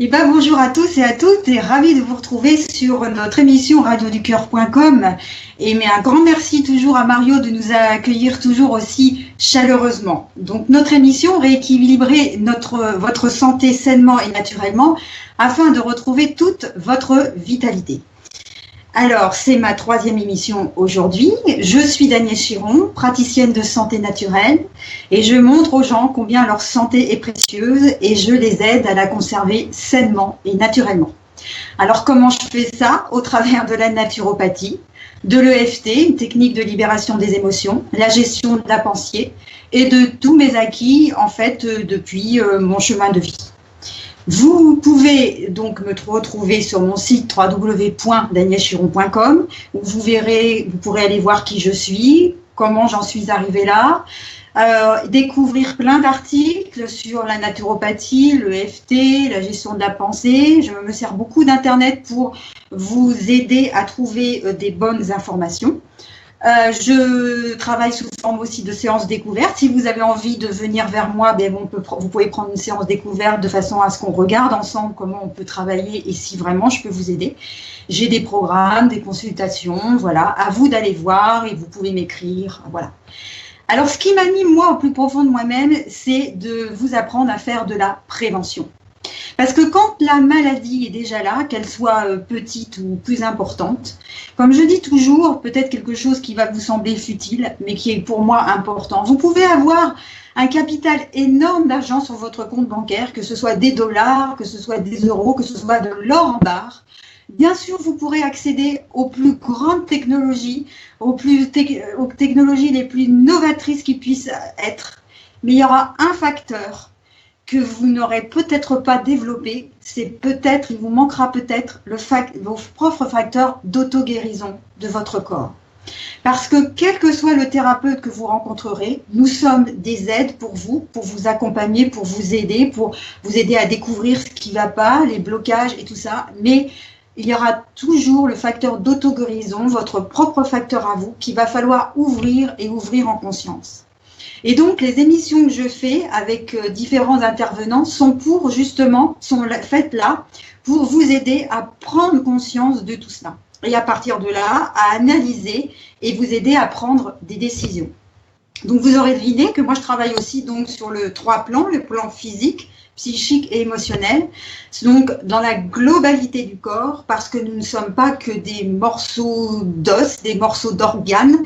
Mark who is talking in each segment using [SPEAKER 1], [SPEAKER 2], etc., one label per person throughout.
[SPEAKER 1] Eh ben, bonjour à tous et à toutes et ravi de vous retrouver sur notre émission radioducoeur.com mais un grand merci toujours à Mario de nous accueillir toujours aussi chaleureusement. Donc notre émission rééquilibrer votre santé sainement et naturellement afin de retrouver toute votre vitalité. Alors, c'est ma 3e émission aujourd'hui. Je suis Danielle Chiron, praticienne de santé naturelle et je montre aux gens combien leur santé est précieuse et je les aide à la conserver sainement et naturellement. Alors, comment je fais ça? Au travers de la naturopathie, de l'EFT, une technique de libération des émotions, la gestion de la pensée et de tous mes acquis, en fait, depuis mon chemin de vie. Vous pouvez donc me retrouver sur mon site www.danielchiron.com où vous pourrez aller voir qui je suis, comment j'en suis arrivée là, découvrir plein d'articles sur la naturopathie, l'EFT, la gestion de la pensée. Je me sers beaucoup d'Internet pour vous aider à trouver des bonnes informations. Je travaille sous forme aussi de séances découvertes. Si vous avez envie de venir vers moi, vous pouvez prendre une séance découverte de façon à ce qu'on regarde ensemble comment on peut travailler et si vraiment je peux vous aider. J'ai des programmes, des consultations, voilà. À vous d'aller voir et vous pouvez m'écrire, voilà. Alors, ce qui m'anime, moi, au plus profond de moi-même, c'est de vous apprendre à faire de la prévention. Parce que quand la maladie est déjà là, qu'elle soit petite ou plus importante, comme je dis toujours, peut-être quelque chose qui va vous sembler futile, mais qui est pour moi important. Vous pouvez avoir un capital énorme d'argent sur votre compte bancaire, que ce soit des dollars, que ce soit des euros, que ce soit de l'or en barre. Bien sûr, vous pourrez accéder aux plus grandes technologies, aux technologies les plus novatrices qui puissent être. Mais il y aura un facteur que vous n'aurez peut-être pas développé, il vous manquera peut-être vos propres facteurs d'auto-guérison de votre corps. Parce que quel que soit le thérapeute que vous rencontrerez, nous sommes des aides pour vous accompagner, pour vous aider à découvrir ce qui ne va pas, les blocages et tout ça. Mais il y aura toujours le facteur d'auto-guérison, votre propre facteur à vous, qu'il va falloir ouvrir en conscience. Et donc, les émissions que je fais avec différents intervenants sont faites là pour vous aider à prendre conscience de tout cela. Et à partir de là, à analyser et vous aider à prendre des décisions. Donc, vous aurez deviné que moi, je travaille aussi donc sur le 3 plans, le plan physique, psychique et émotionnel, donc dans la globalité du corps, parce que nous ne sommes pas que des morceaux d'os, des morceaux d'organes.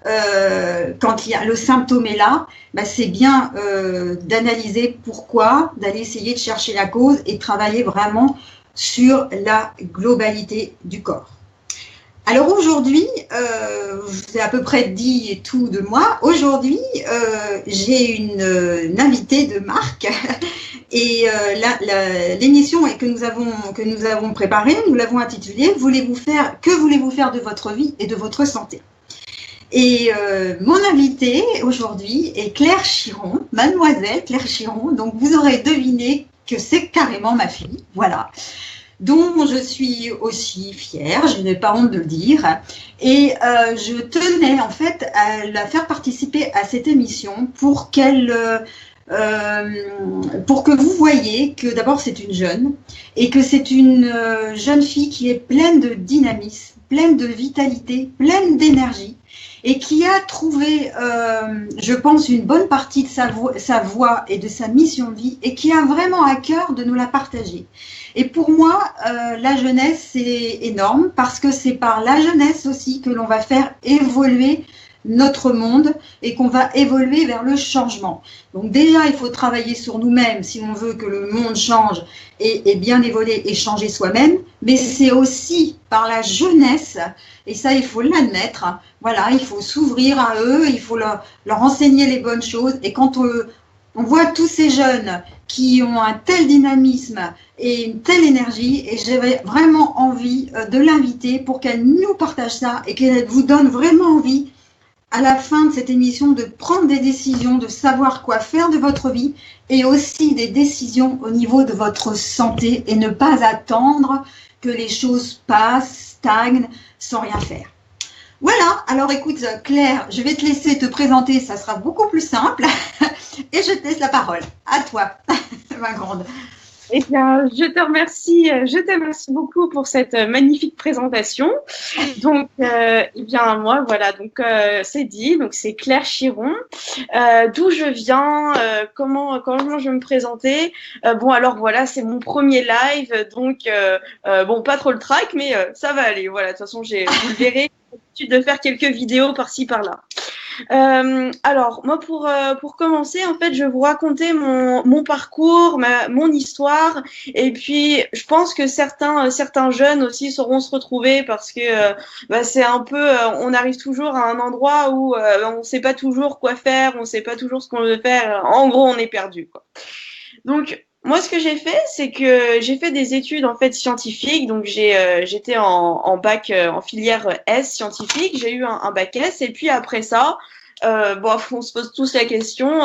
[SPEAKER 1] Quand le symptôme est là, c'est bien d'analyser pourquoi, d'aller essayer de chercher la cause et de travailler vraiment sur la globalité du corps. Alors aujourd'hui, c'est à peu près dit et tout de moi. Aujourd'hui, j'ai une invitée de marque et l'émission que nous avons préparée, nous l'avons intitulée « Que voulez-vous faire de votre vie et de votre santé ?» Et mon invitée aujourd'hui est Claire Chiron, mademoiselle Claire Chiron. Donc vous aurez deviné que c'est carrément ma fille, voilà, dont je suis aussi fière, je n'ai pas honte de le dire. Et je tenais en fait à la faire participer à cette émission pour que vous voyez que d'abord c'est une jeune et que c'est une jeune fille qui est pleine de dynamisme, pleine de vitalité, pleine d'énergie et qui a trouvé, je pense, une bonne partie de sa voie et de sa mission de vie et qui a vraiment à cœur de nous la partager. Et pour moi, la jeunesse, c'est énorme parce que c'est par la jeunesse aussi que l'on va faire évoluer notre monde et qu'on va évoluer vers le changement. Donc déjà, il faut travailler sur nous-mêmes si on veut que le monde change et bien évoluer et changer soi-même, mais c'est aussi par la jeunesse, et ça il faut l'admettre, voilà, il faut s'ouvrir à eux, il faut leur enseigner les bonnes choses, et quand on voit tous ces jeunes qui ont un tel dynamisme et une telle énergie, et j'avais vraiment envie de l'inviter pour qu'elle nous partage ça et qu'elle vous donne vraiment envie à la fin de cette émission de prendre des décisions, de savoir quoi faire de votre vie et aussi des décisions au niveau de votre santé et ne pas attendre que les choses passent, stagnent sans rien faire. Voilà, alors écoute Claire, je vais te laisser te présenter, ça sera beaucoup plus simple et je te laisse la parole. À toi, ma grande.
[SPEAKER 2] Eh bien, je te remercie beaucoup pour cette magnifique présentation. Donc, eh bien, moi, voilà, donc c'est dit, donc c'est Claire Chiron. D'où je viens, comment je vais me présenter. Bon, alors voilà, c'est mon premier live, donc bon, pas trop le track, mais ça va aller. Voilà, de toute façon, vous le verrez, j'ai l'habitude de faire quelques vidéos par-ci par-là. Alors, moi, pour commencer, en fait, je vais vous raconter mon parcours, mon histoire. Et puis, je pense que certains jeunes aussi sauront se retrouver parce que c'est un peu, on arrive toujours à un endroit où on ne sait pas toujours quoi faire, on ne sait pas toujours ce qu'on veut faire. En gros, on est perdu, quoi. Donc, moi, ce que j'ai fait, c'est que j'ai fait des études en fait scientifiques. Donc, j'étais en bac, en filière S scientifique. J'ai eu un bac S. Et puis après ça, bon, on se pose tous la question.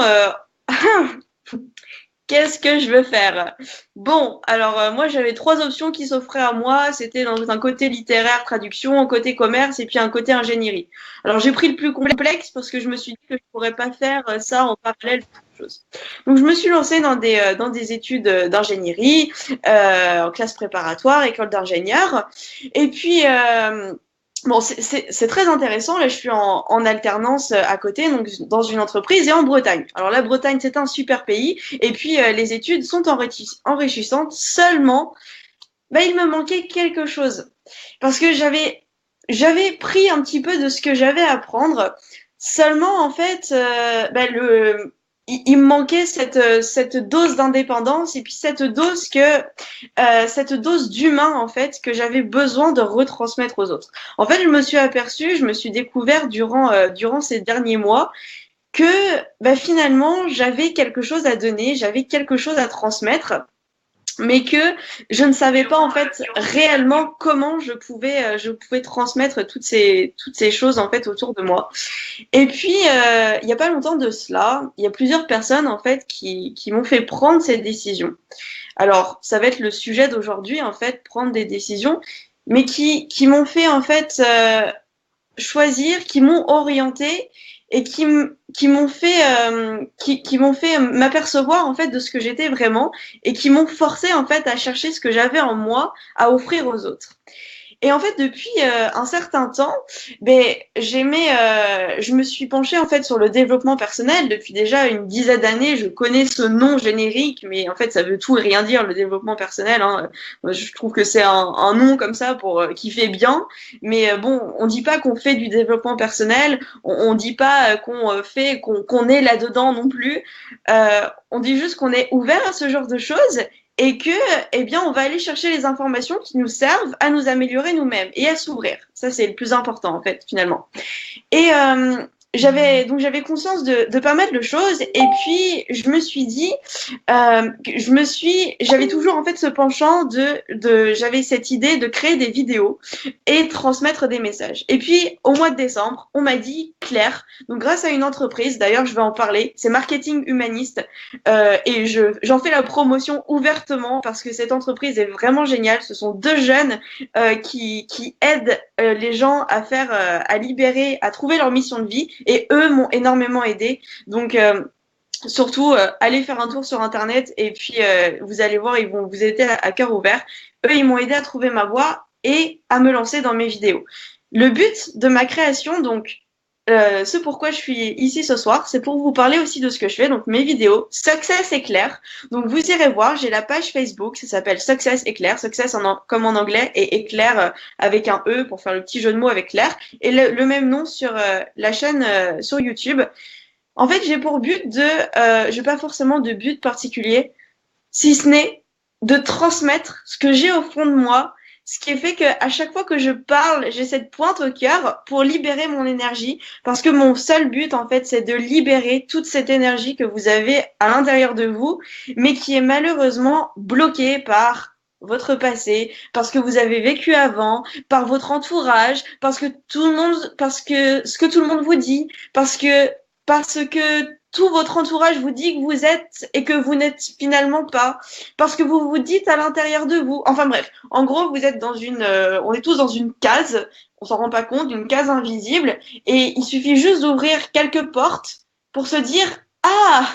[SPEAKER 2] Qu'est-ce que je veux faire? Bon, alors moi j'avais trois options qui s'offraient à moi. C'était dans un côté littéraire, traduction, un côté commerce et puis un côté ingénierie. Alors j'ai pris le plus complexe parce que je me suis dit que je pourrais pas faire ça en parallèle. Donc je me suis lancée dans des études d'ingénierie, en classe préparatoire, école d'ingénieur. Et puis bon, c'est très intéressant. Là, je suis en alternance à côté, donc dans une entreprise et en Bretagne. Alors la Bretagne, c'est un super pays. Et puis les études sont enrichissantes. Seulement, il me manquait quelque chose parce que j'avais pris un petit peu de ce que j'avais à apprendre. Seulement, en fait, il me manquait cette dose d'indépendance et puis cette dose d'humain en fait que j'avais besoin de retransmettre aux autres. En fait, je me suis découvert durant ces derniers mois que finalement j'avais quelque chose à donner, j'avais quelque chose à transmettre, mais que je ne savais pas en fait réellement comment je pouvais transmettre toutes ces choses en fait autour de moi. Et puis il y a pas longtemps de cela, il y a plusieurs personnes en fait qui m'ont fait prendre cette décision. Alors ça va être le sujet d'aujourd'hui en fait, prendre des décisions, mais qui m'ont fait en fait choisir, qui m'ont orienté et qui m'ont fait m'apercevoir en fait de ce que j'étais vraiment et qui m'ont forcé en fait à chercher ce que j'avais en moi à offrir aux autres. Et en fait, depuis un certain temps, je me suis penchée en fait sur le développement personnel. Depuis déjà une dizaine d'années, je connais ce nom générique, mais en fait, ça veut tout et rien dire, le développement personnel. Hein. Je trouve que c'est un nom comme ça pour qui fait bien, mais bon, on dit pas qu'on fait du développement personnel, on dit pas qu'on est là-dedans non plus. On dit juste qu'on est ouvert à ce genre de choses et que, on va aller chercher les informations qui nous servent à nous améliorer nous-mêmes et à s'ouvrir. Ça, c'est le plus important, en fait, finalement. Et j'avais conscience de pas mal de choses et puis je me suis dit j'avais toujours en fait ce penchant j'avais cette idée de créer des vidéos et transmettre des messages. Et puis au mois de décembre, on m'a dit Claire, donc grâce à une entreprise, d'ailleurs je vais en parler, c'est Marketing Humaniste et j'en fais la promotion ouvertement parce que cette entreprise est vraiment géniale. Ce sont deux jeunes qui aident les gens à libérer, à trouver leur mission de vie. Et eux m'ont énormément aidé. Donc, surtout, allez faire un tour sur Internet et puis vous allez voir, ils vont vous aider à cœur ouvert. Eux, ils m'ont aidé à trouver ma voie et à me lancer dans mes vidéos. Le but de ma création, donc, ce pourquoi je suis ici ce soir, c'est pour vous parler aussi de ce que je fais, donc mes vidéos Success Éclair. Donc vous irez voir, j'ai la page Facebook, ça s'appelle Success Éclair, Success comme en anglais et Éclair avec un E pour faire le petit jeu de mots avec Claire, et le même nom sur la chaîne sur YouTube. En fait, j'ai pour but j'ai pas forcément de but particulier, si ce n'est de transmettre ce que j'ai au fond de moi. Ce qui fait qu'à chaque fois que je parle, j'ai cette pointe au cœur pour libérer mon énergie. Parce que mon seul but, en fait, c'est de libérer toute cette énergie que vous avez à l'intérieur de vous, mais qui est malheureusement bloquée par votre passé, parce que vous avez vécu avant, par votre entourage, parce que ce que tout le monde vous dit, parce que tout votre entourage vous dit que vous êtes et que vous n'êtes finalement pas, parce que vous vous dites à l'intérieur de vous. Enfin bref, en gros, vous êtes on est tous dans une case, on s'en rend pas compte, une case invisible, et il suffit juste d'ouvrir quelques portes pour se dire, ah,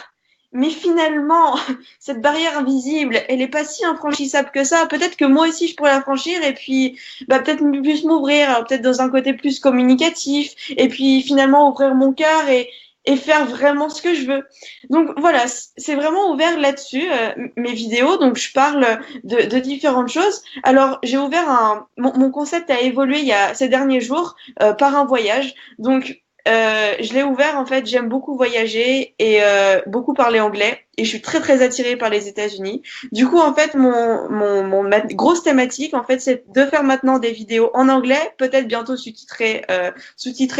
[SPEAKER 2] mais finalement, cette barrière invisible, elle est pas si infranchissable que ça. Peut-être que moi aussi, je pourrais la franchir et puis peut-être plus m'ouvrir, alors peut-être dans un côté plus communicatif, et puis finalement ouvrir mon cœur et faire vraiment ce que je veux. Donc voilà, c'est vraiment ouvert là-dessus, mes vidéos. Donc je parle de différentes choses. Alors j'ai ouvert mon concept a évolué il y a ces derniers jours par un voyage. Donc je l'ai ouvert, en fait, j'aime beaucoup voyager et beaucoup parler anglais et je suis très très attirée par les États-Unis. Du coup, en fait, ma grosse thématique, en fait, c'est de faire maintenant des vidéos en anglais, peut-être bientôt sous-titrées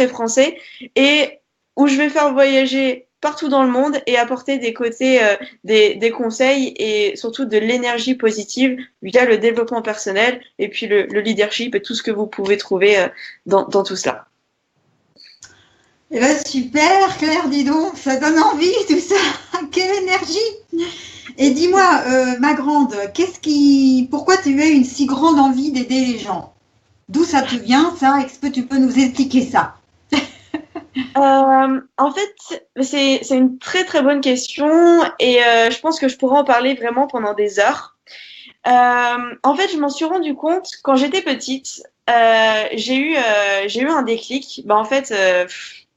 [SPEAKER 2] français, et où je vais faire voyager partout dans le monde et apporter des côtés, des conseils et surtout de l'énergie positive via le développement personnel et puis le leadership et tout ce que vous pouvez trouver dans tout cela.
[SPEAKER 1] Eh ben super, Claire, dis donc, ça donne envie tout ça. Quelle énergie! Et dis-moi, ma grande, pourquoi tu as une si grande envie d'aider les gens? D'où ça te vient, ça? Est-ce que tu peux nous expliquer ça?
[SPEAKER 2] En fait, c'est une très très bonne question et je pense que je pourrais en parler vraiment pendant des heures. En fait, je m'en suis rendu compte quand j'étais petite. J'ai eu un déclic. En fait,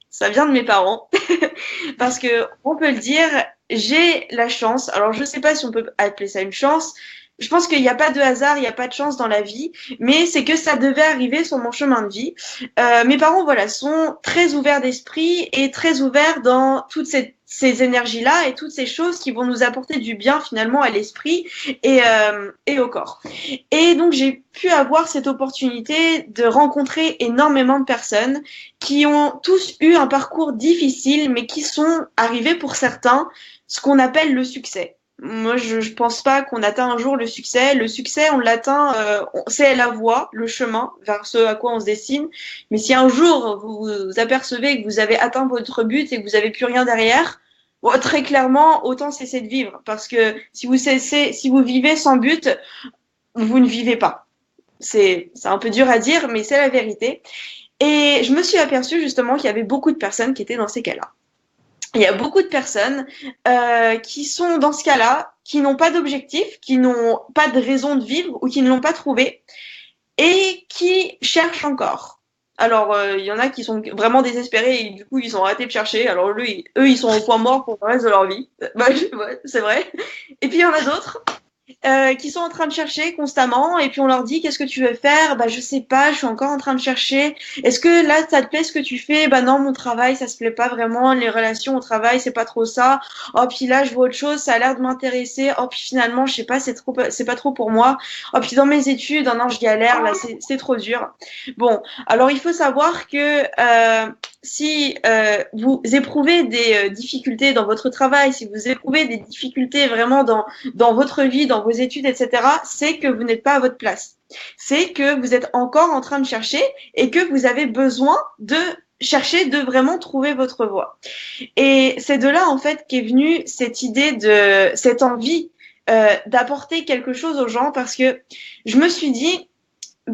[SPEAKER 2] ça vient de mes parents parce que on peut le dire, j'ai la chance. Alors, je sais pas si on peut appeler ça une chance. Je pense qu'il n'y a pas de hasard, il n'y a pas de chance dans la vie, mais c'est que ça devait arriver sur mon chemin de vie. Mes parents, voilà, sont très ouverts d'esprit et très ouverts dans toutes ces énergies-là et toutes ces choses qui vont nous apporter du bien finalement à l'esprit et au corps. Et donc, j'ai pu avoir cette opportunité de rencontrer énormément de personnes qui ont tous eu un parcours difficile, mais qui sont arrivés pour certains, ce qu'on appelle le succès. Moi, je pense pas qu'on atteint un jour le succès. Le succès, on l'atteint, c'est la voie, le chemin vers ce à quoi on se destine. Mais si un jour vous vous apercevez que vous avez atteint votre but et que vous n'avez plus rien derrière, très clairement, autant cesser de vivre. Parce que si vous vivez sans but, vous ne vivez pas. C'est un peu dur à dire, mais c'est la vérité. Et je me suis aperçue justement qu'il y avait beaucoup de personnes qui étaient dans ces cas-là. Il y a beaucoup de personnes qui sont dans ce cas-là, qui n'ont pas d'objectif, qui n'ont pas de raison de vivre ou qui ne l'ont pas trouvé et qui cherchent encore. Alors, il y en a qui sont vraiment désespérés et du coup, ils ont arrêté de chercher. Alors, eux, ils sont au point mort pour le reste de leur vie. Ouais, c'est vrai. Et puis, il y en a d'autres qui sont en train de chercher constamment et puis on leur dit qu'est-ce que tu veux faire? Je sais pas, je suis encore en train de chercher. Est-ce que là ça te plaît ce que tu fais? Non, mon travail ça se plaît pas vraiment, les relations au travail c'est pas trop ça. Oh puis là je vois autre chose, ça a l'air de m'intéresser. Oh puis finalement je sais pas, c'est pas trop pour moi. Oh puis dans mes études, non je galère là, c'est trop dur. Bon, alors il faut savoir que si vous éprouvez des difficultés dans votre travail, si vous éprouvez des difficultés vraiment dans votre vie, dans vos études, etc., c'est que vous n'êtes pas à votre place. C'est que vous êtes encore en train de chercher et que vous avez besoin de chercher, de vraiment trouver votre voie. Et c'est de là, en fait, qu'est venue cette idée cette envie d'apporter quelque chose aux gens parce que je me suis dit, je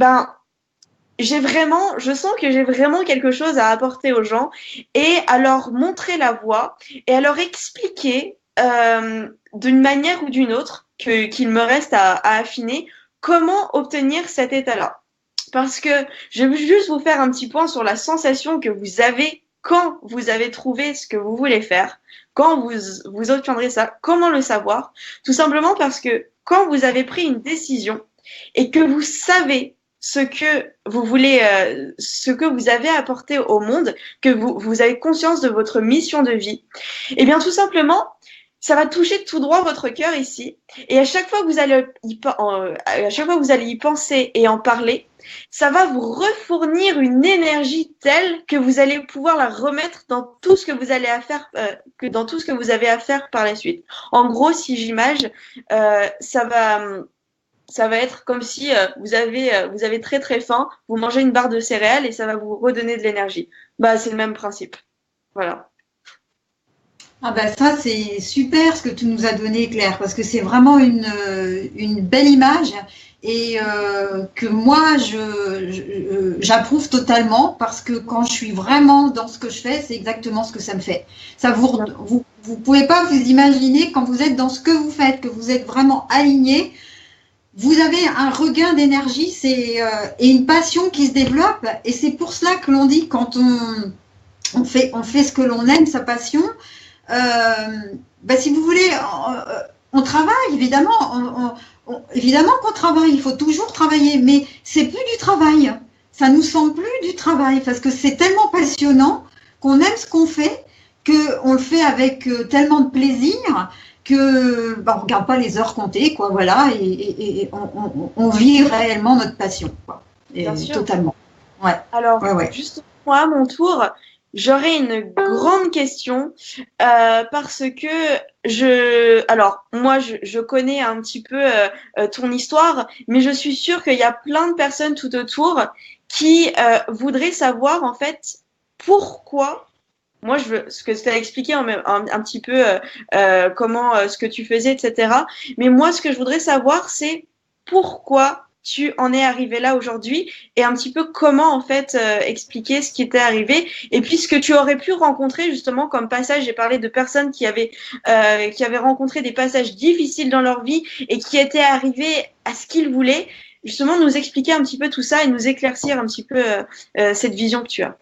[SPEAKER 2] sens que j'ai vraiment quelque chose à apporter aux gens et à leur montrer la voie et à leur expliquer d'une manière ou d'une autre qu'il me reste à affiner comment obtenir cet état-là. Parce que je veux juste vous faire un petit point sur la sensation que vous avez quand vous avez trouvé ce que vous voulez faire, quand vous obtiendrez ça, comment le savoir? Tout simplement parce que quand vous avez pris une décision et que vous savez ce que vous voulez, ce que vous avez apporté au monde, que vous avez conscience de votre mission de vie, eh bien tout simplement, ça va toucher tout droit votre cœur ici. Et à chaque fois que vous allez y penser et en parler, ça va vous refournir une énergie telle que vous allez pouvoir la remettre dans tout ce que vous allez dans tout ce que vous avez à faire par la suite. En gros, si j'imagine, ça va être comme si vous avez très très faim, vous mangez une barre de céréales et ça va vous redonner de l'énergie. C'est le même principe. Voilà.
[SPEAKER 1] Ah ça c'est super ce que tu nous as donné, Claire, parce que c'est vraiment une belle image et que moi j'approuve totalement parce que quand je suis vraiment dans ce que je fais, c'est exactement ce que ça me fait. Ça vous vous pouvez pas vous imaginer quand vous êtes dans ce que vous faites, que vous êtes vraiment aligné. Vous avez un regain d'énergie, et une passion qui se développe. Et c'est pour cela que l'on dit quand on fait ce que l'on aime, sa passion. Si vous voulez, on travaille évidemment. Évidemment qu'on travaille, il faut toujours travailler, mais c'est plus du travail. Ça nous semble plus du travail parce que c'est tellement passionnant qu'on aime ce qu'on fait, qu'on le fait avec tellement de plaisir que on regarde pas les heures comptées, quoi, voilà, et on vit réellement notre passion, quoi.
[SPEAKER 2] Bien sûr.
[SPEAKER 1] Totalement. Ouais.
[SPEAKER 2] Alors, juste moi, à mon tour, j'aurais une grande question parce que moi, je connais un petit peu ton histoire, mais je suis sûre qu'il y a plein de personnes tout autour qui voudraient savoir en fait pourquoi. Moi, je veux ce que tu as expliqué un petit peu comment ce que tu faisais, etc. Mais moi, ce que je voudrais savoir, c'est pourquoi tu en es arrivé là aujourd'hui et un petit peu comment en fait expliquer ce qui t'est arrivé et puis ce que tu aurais pu rencontrer justement comme passage. J'ai parlé de personnes qui avaient rencontré des passages difficiles dans leur vie et qui étaient arrivés à ce qu'ils voulaient. Justement, nous expliquer un petit peu tout ça et nous éclaircir un petit peu cette vision que tu as.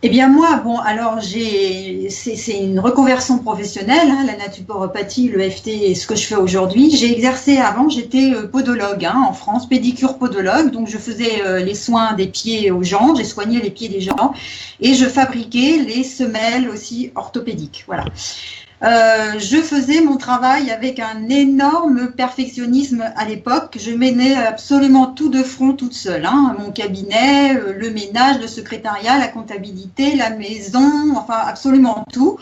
[SPEAKER 1] Eh bien moi, alors c'est une reconversion professionnelle, hein, la naturopathie, le FT et ce que je fais aujourd'hui. J'ai exercé avant, j'étais podologue en France, pédicure podologue, donc je faisais les soins des pieds aux gens, j'ai soigné les pieds des gens et je fabriquais les semelles aussi orthopédiques, voilà. Je faisais mon travail avec un énorme perfectionnisme à l'époque. Je menais absolument tout de front toute seule. Mon cabinet, le ménage, le secrétariat, la comptabilité, la maison, enfin absolument tout.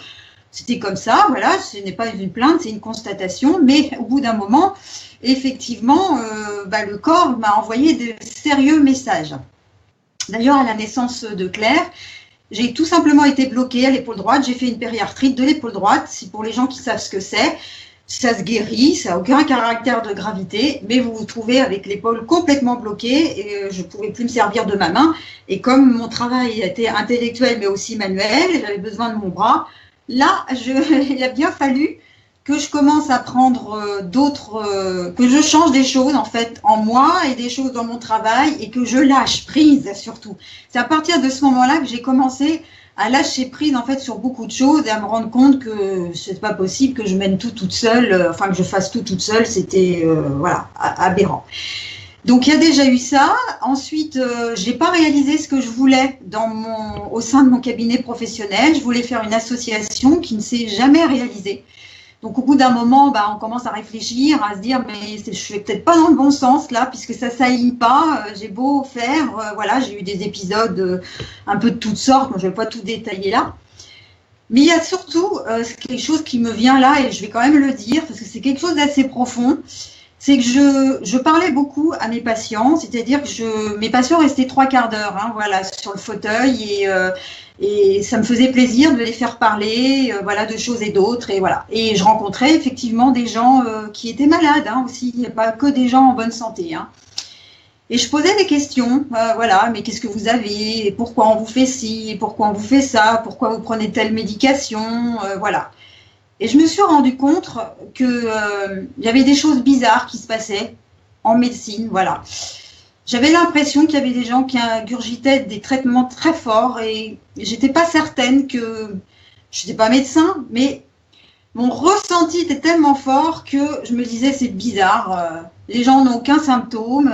[SPEAKER 1] C'était comme ça, voilà. Ce n'est pas une plainte, c'est une constatation. Mais au bout d'un moment, effectivement, le corps m'a envoyé de sérieux messages. D'ailleurs, à la naissance de Claire, j'ai tout simplement été bloquée à l'épaule droite. J'ai fait une périarthrite de l'épaule droite. C'est pour les gens qui savent ce que c'est. Ça se guérit, ça n'a aucun caractère de gravité, mais vous vous trouvez avec l'épaule complètement bloquée et je ne pouvais plus me servir de ma main. Et comme mon travail était intellectuel mais aussi manuel, j'avais besoin de mon bras, là, il a bien fallu que je commence à prendre que je change des choses en fait en moi et des choses dans mon travail et que je lâche prise surtout. C'est à partir de ce moment-là que j'ai commencé à lâcher prise en fait sur beaucoup de choses et à me rendre compte que c'est pas possible que je mène tout toute seule, que je fasse tout toute seule, c'était aberrant. Donc il y a déjà eu ça. Ensuite, j'ai pas réalisé ce que je voulais au sein de mon cabinet professionnel. Je voulais faire une association qui ne s'est jamais réalisée. Donc au bout d'un moment, on commence à réfléchir, à se dire mais je vais peut-être pas dans le bon sens là, puisque ça s'aligne pas. J'ai beau faire, j'ai eu des épisodes un peu de toutes sortes. Moi, je vais pas tout détailler là. Mais il y a surtout quelque chose qui me vient là et je vais quand même le dire parce que c'est quelque chose d'assez profond. C'est que je parlais beaucoup à mes patients, c'est-à-dire que mes patients restaient 3/4 d'heure, sur le fauteuil et ça me faisait plaisir de les faire parler, de choses et d'autres et voilà. Et je rencontrais effectivement des gens qui étaient malades aussi, il n'y a pas que des gens en bonne santé. Et je posais des questions, mais qu'est-ce que vous avez, et pourquoi on vous fait ci, et pourquoi on vous fait ça, pourquoi vous prenez telle médication, voilà. Et je me suis rendu compte que y avait des choses bizarres qui se passaient en médecine, voilà. J'avais l'impression qu'il y avait des gens qui ingurgitaient des traitements très forts et j'étais pas certaine que je n'étais pas médecin, mais mon ressenti était tellement fort que je me disais c'est bizarre, les gens n'ont aucun symptôme,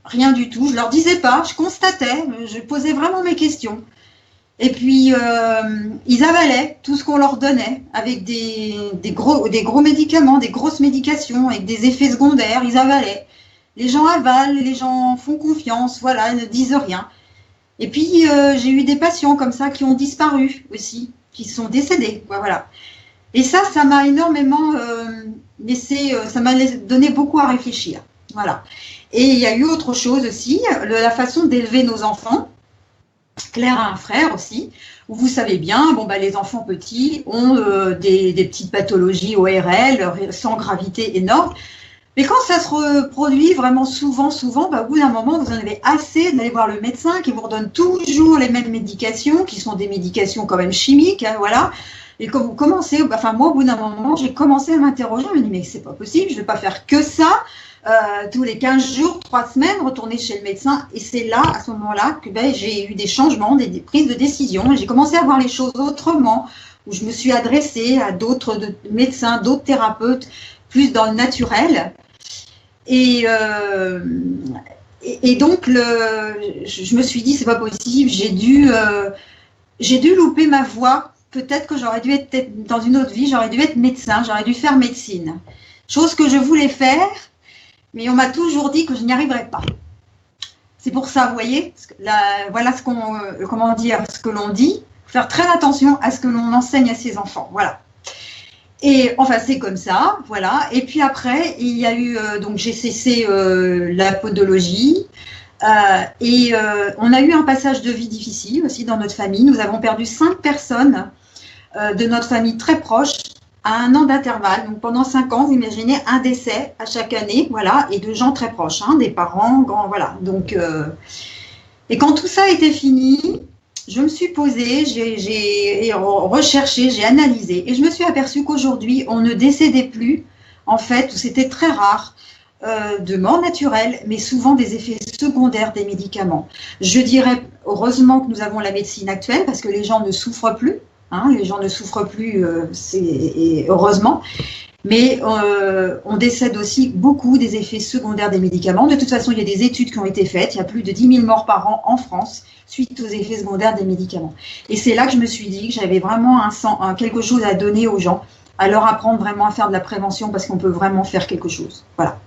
[SPEAKER 1] rien du tout. Je leur disais pas, je constatais, je posais vraiment mes questions. Et puis, ils avalaient tout ce qu'on leur donnait avec des gros médicaments, des grosses médications, avec des effets secondaires. Ils avalaient. Les gens avalent, les gens font confiance, ils ne disent rien. Et puis, j'ai eu des patients comme ça qui ont disparu aussi, qui sont décédés. Voilà. Et ça m'a énormément ça m'a donné beaucoup à réfléchir. Voilà. Et il y a eu autre chose aussi, la façon d'élever nos enfants. Claire a un frère aussi, où vous savez bien, les enfants petits ont des petites pathologies ORL sans gravité énorme. Mais quand ça se reproduit vraiment souvent, au bout d'un moment, vous en avez assez d'aller voir le médecin qui vous redonne toujours les mêmes médications, qui sont des médications quand même chimiques, Et quand vous commencez, enfin moi au bout d'un moment, j'ai commencé à m'interroger, je me dis mais c'est pas possible, je vais pas faire que ça tous les 15 jours, 3 semaines, retourner chez le médecin. Et c'est là, à ce moment-là, que j'ai eu des changements, des prises de décision. Et j'ai commencé à voir les choses autrement, où je me suis adressée à d'autres médecins, d'autres thérapeutes, plus dans le naturel. Et, donc, je me suis dit, c'est pas possible, j'ai dû louper ma voie. Peut-être que j'aurais dû être, dans une autre vie, j'aurais dû être médecin, j'aurais dû faire médecine. Chose que je voulais faire, mais on m'a toujours dit que je n'y arriverais pas. C'est pour ça, vous voyez, voilà ce ce que l'on dit. Faire très attention à ce que l'on enseigne à ses enfants. Voilà. Et enfin, c'est comme ça, voilà. Et puis après, il y a eu, donc j'ai cessé la podologie. On a eu un passage de vie difficile aussi dans notre famille. Nous avons perdu 5 personnes de notre famille très proche à 1 an d'intervalle. Donc pendant 5 ans, vous imaginez un décès à chaque année, voilà, et de gens très proches, hein, des parents, voilà. Donc, et quand tout ça a été fini, je me suis posée, j'ai recherché, j'ai analysé, et je me suis aperçue qu'aujourd'hui, on ne décédait plus, en fait, ou c'était très rare, de mort naturelle, mais souvent des effets secondaires des médicaments. Je dirais heureusement que nous avons la médecine actuelle, parce que les gens ne souffrent plus. Les gens ne souffrent plus, heureusement, mais on décède aussi beaucoup des effets secondaires des médicaments. De toute façon, il y a des études qui ont été faites, il y a plus de 10 000 morts par an en France suite aux effets secondaires des médicaments. Et c'est là que je me suis dit que j'avais vraiment quelque chose à donner aux gens, à leur apprendre vraiment à faire de la prévention, parce qu'on peut vraiment faire quelque chose. Voilà.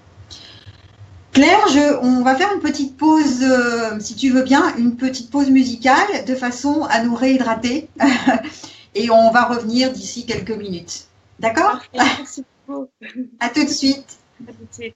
[SPEAKER 1] Claire, on va faire une petite pause, si tu veux bien, une petite pause musicale, de façon à nous réhydrater. Et on va revenir d'ici quelques minutes. D'accord ?
[SPEAKER 2] Merci beaucoup.
[SPEAKER 1] À tout de suite.
[SPEAKER 2] À tout de suite.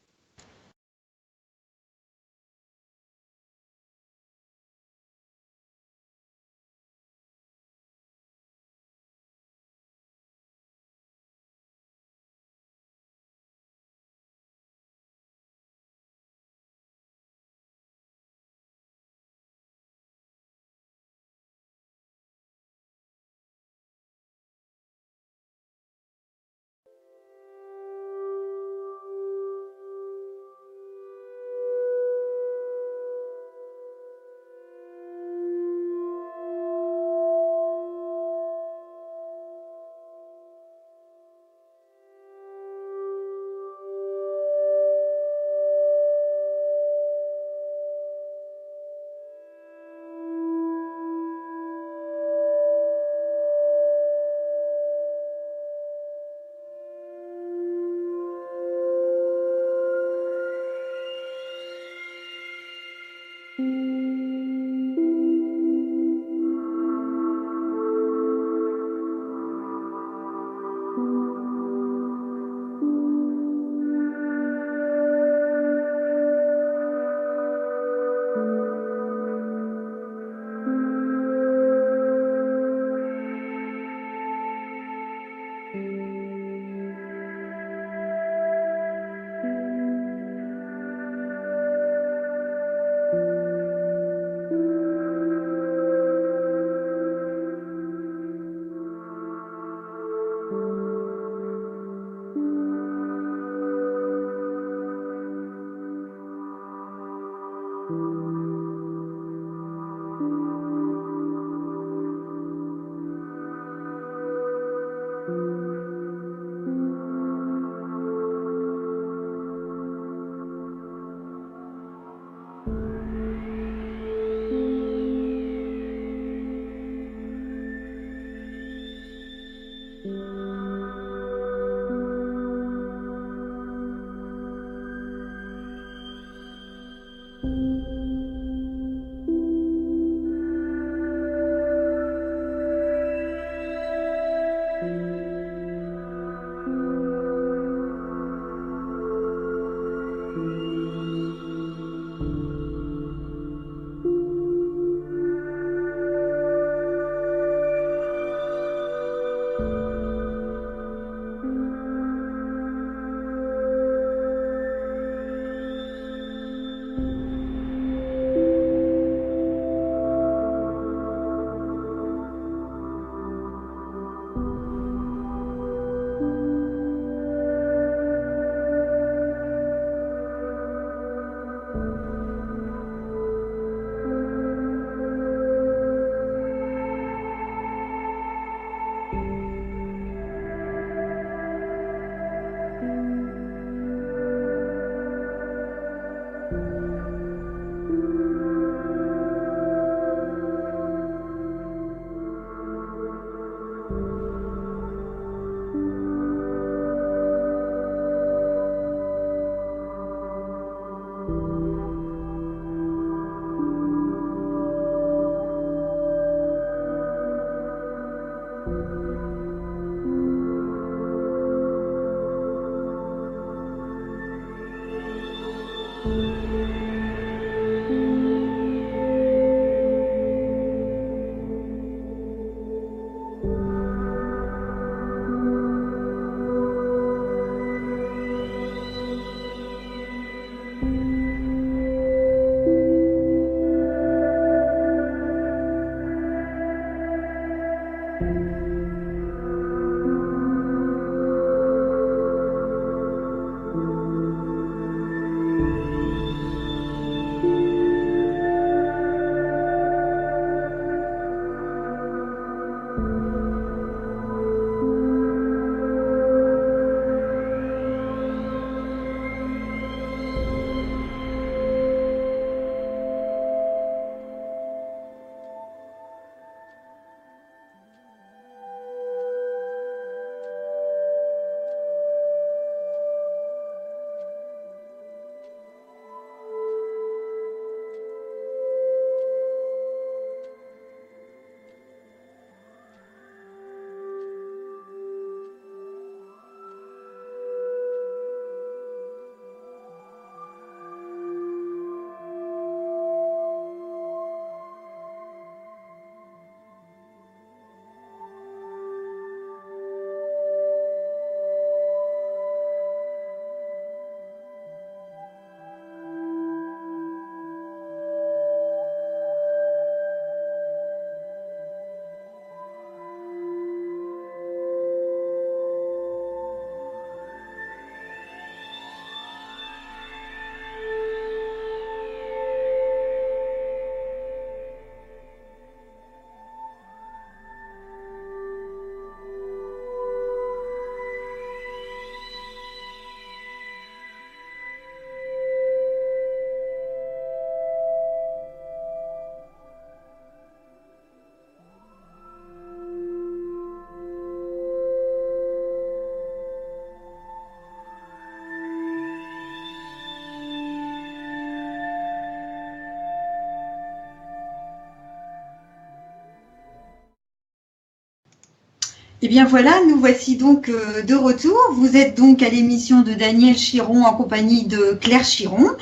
[SPEAKER 1] Eh bien voilà, nous voici donc de retour. Vous êtes donc à l'émission de Daniel Chiron en compagnie de Claire Chiron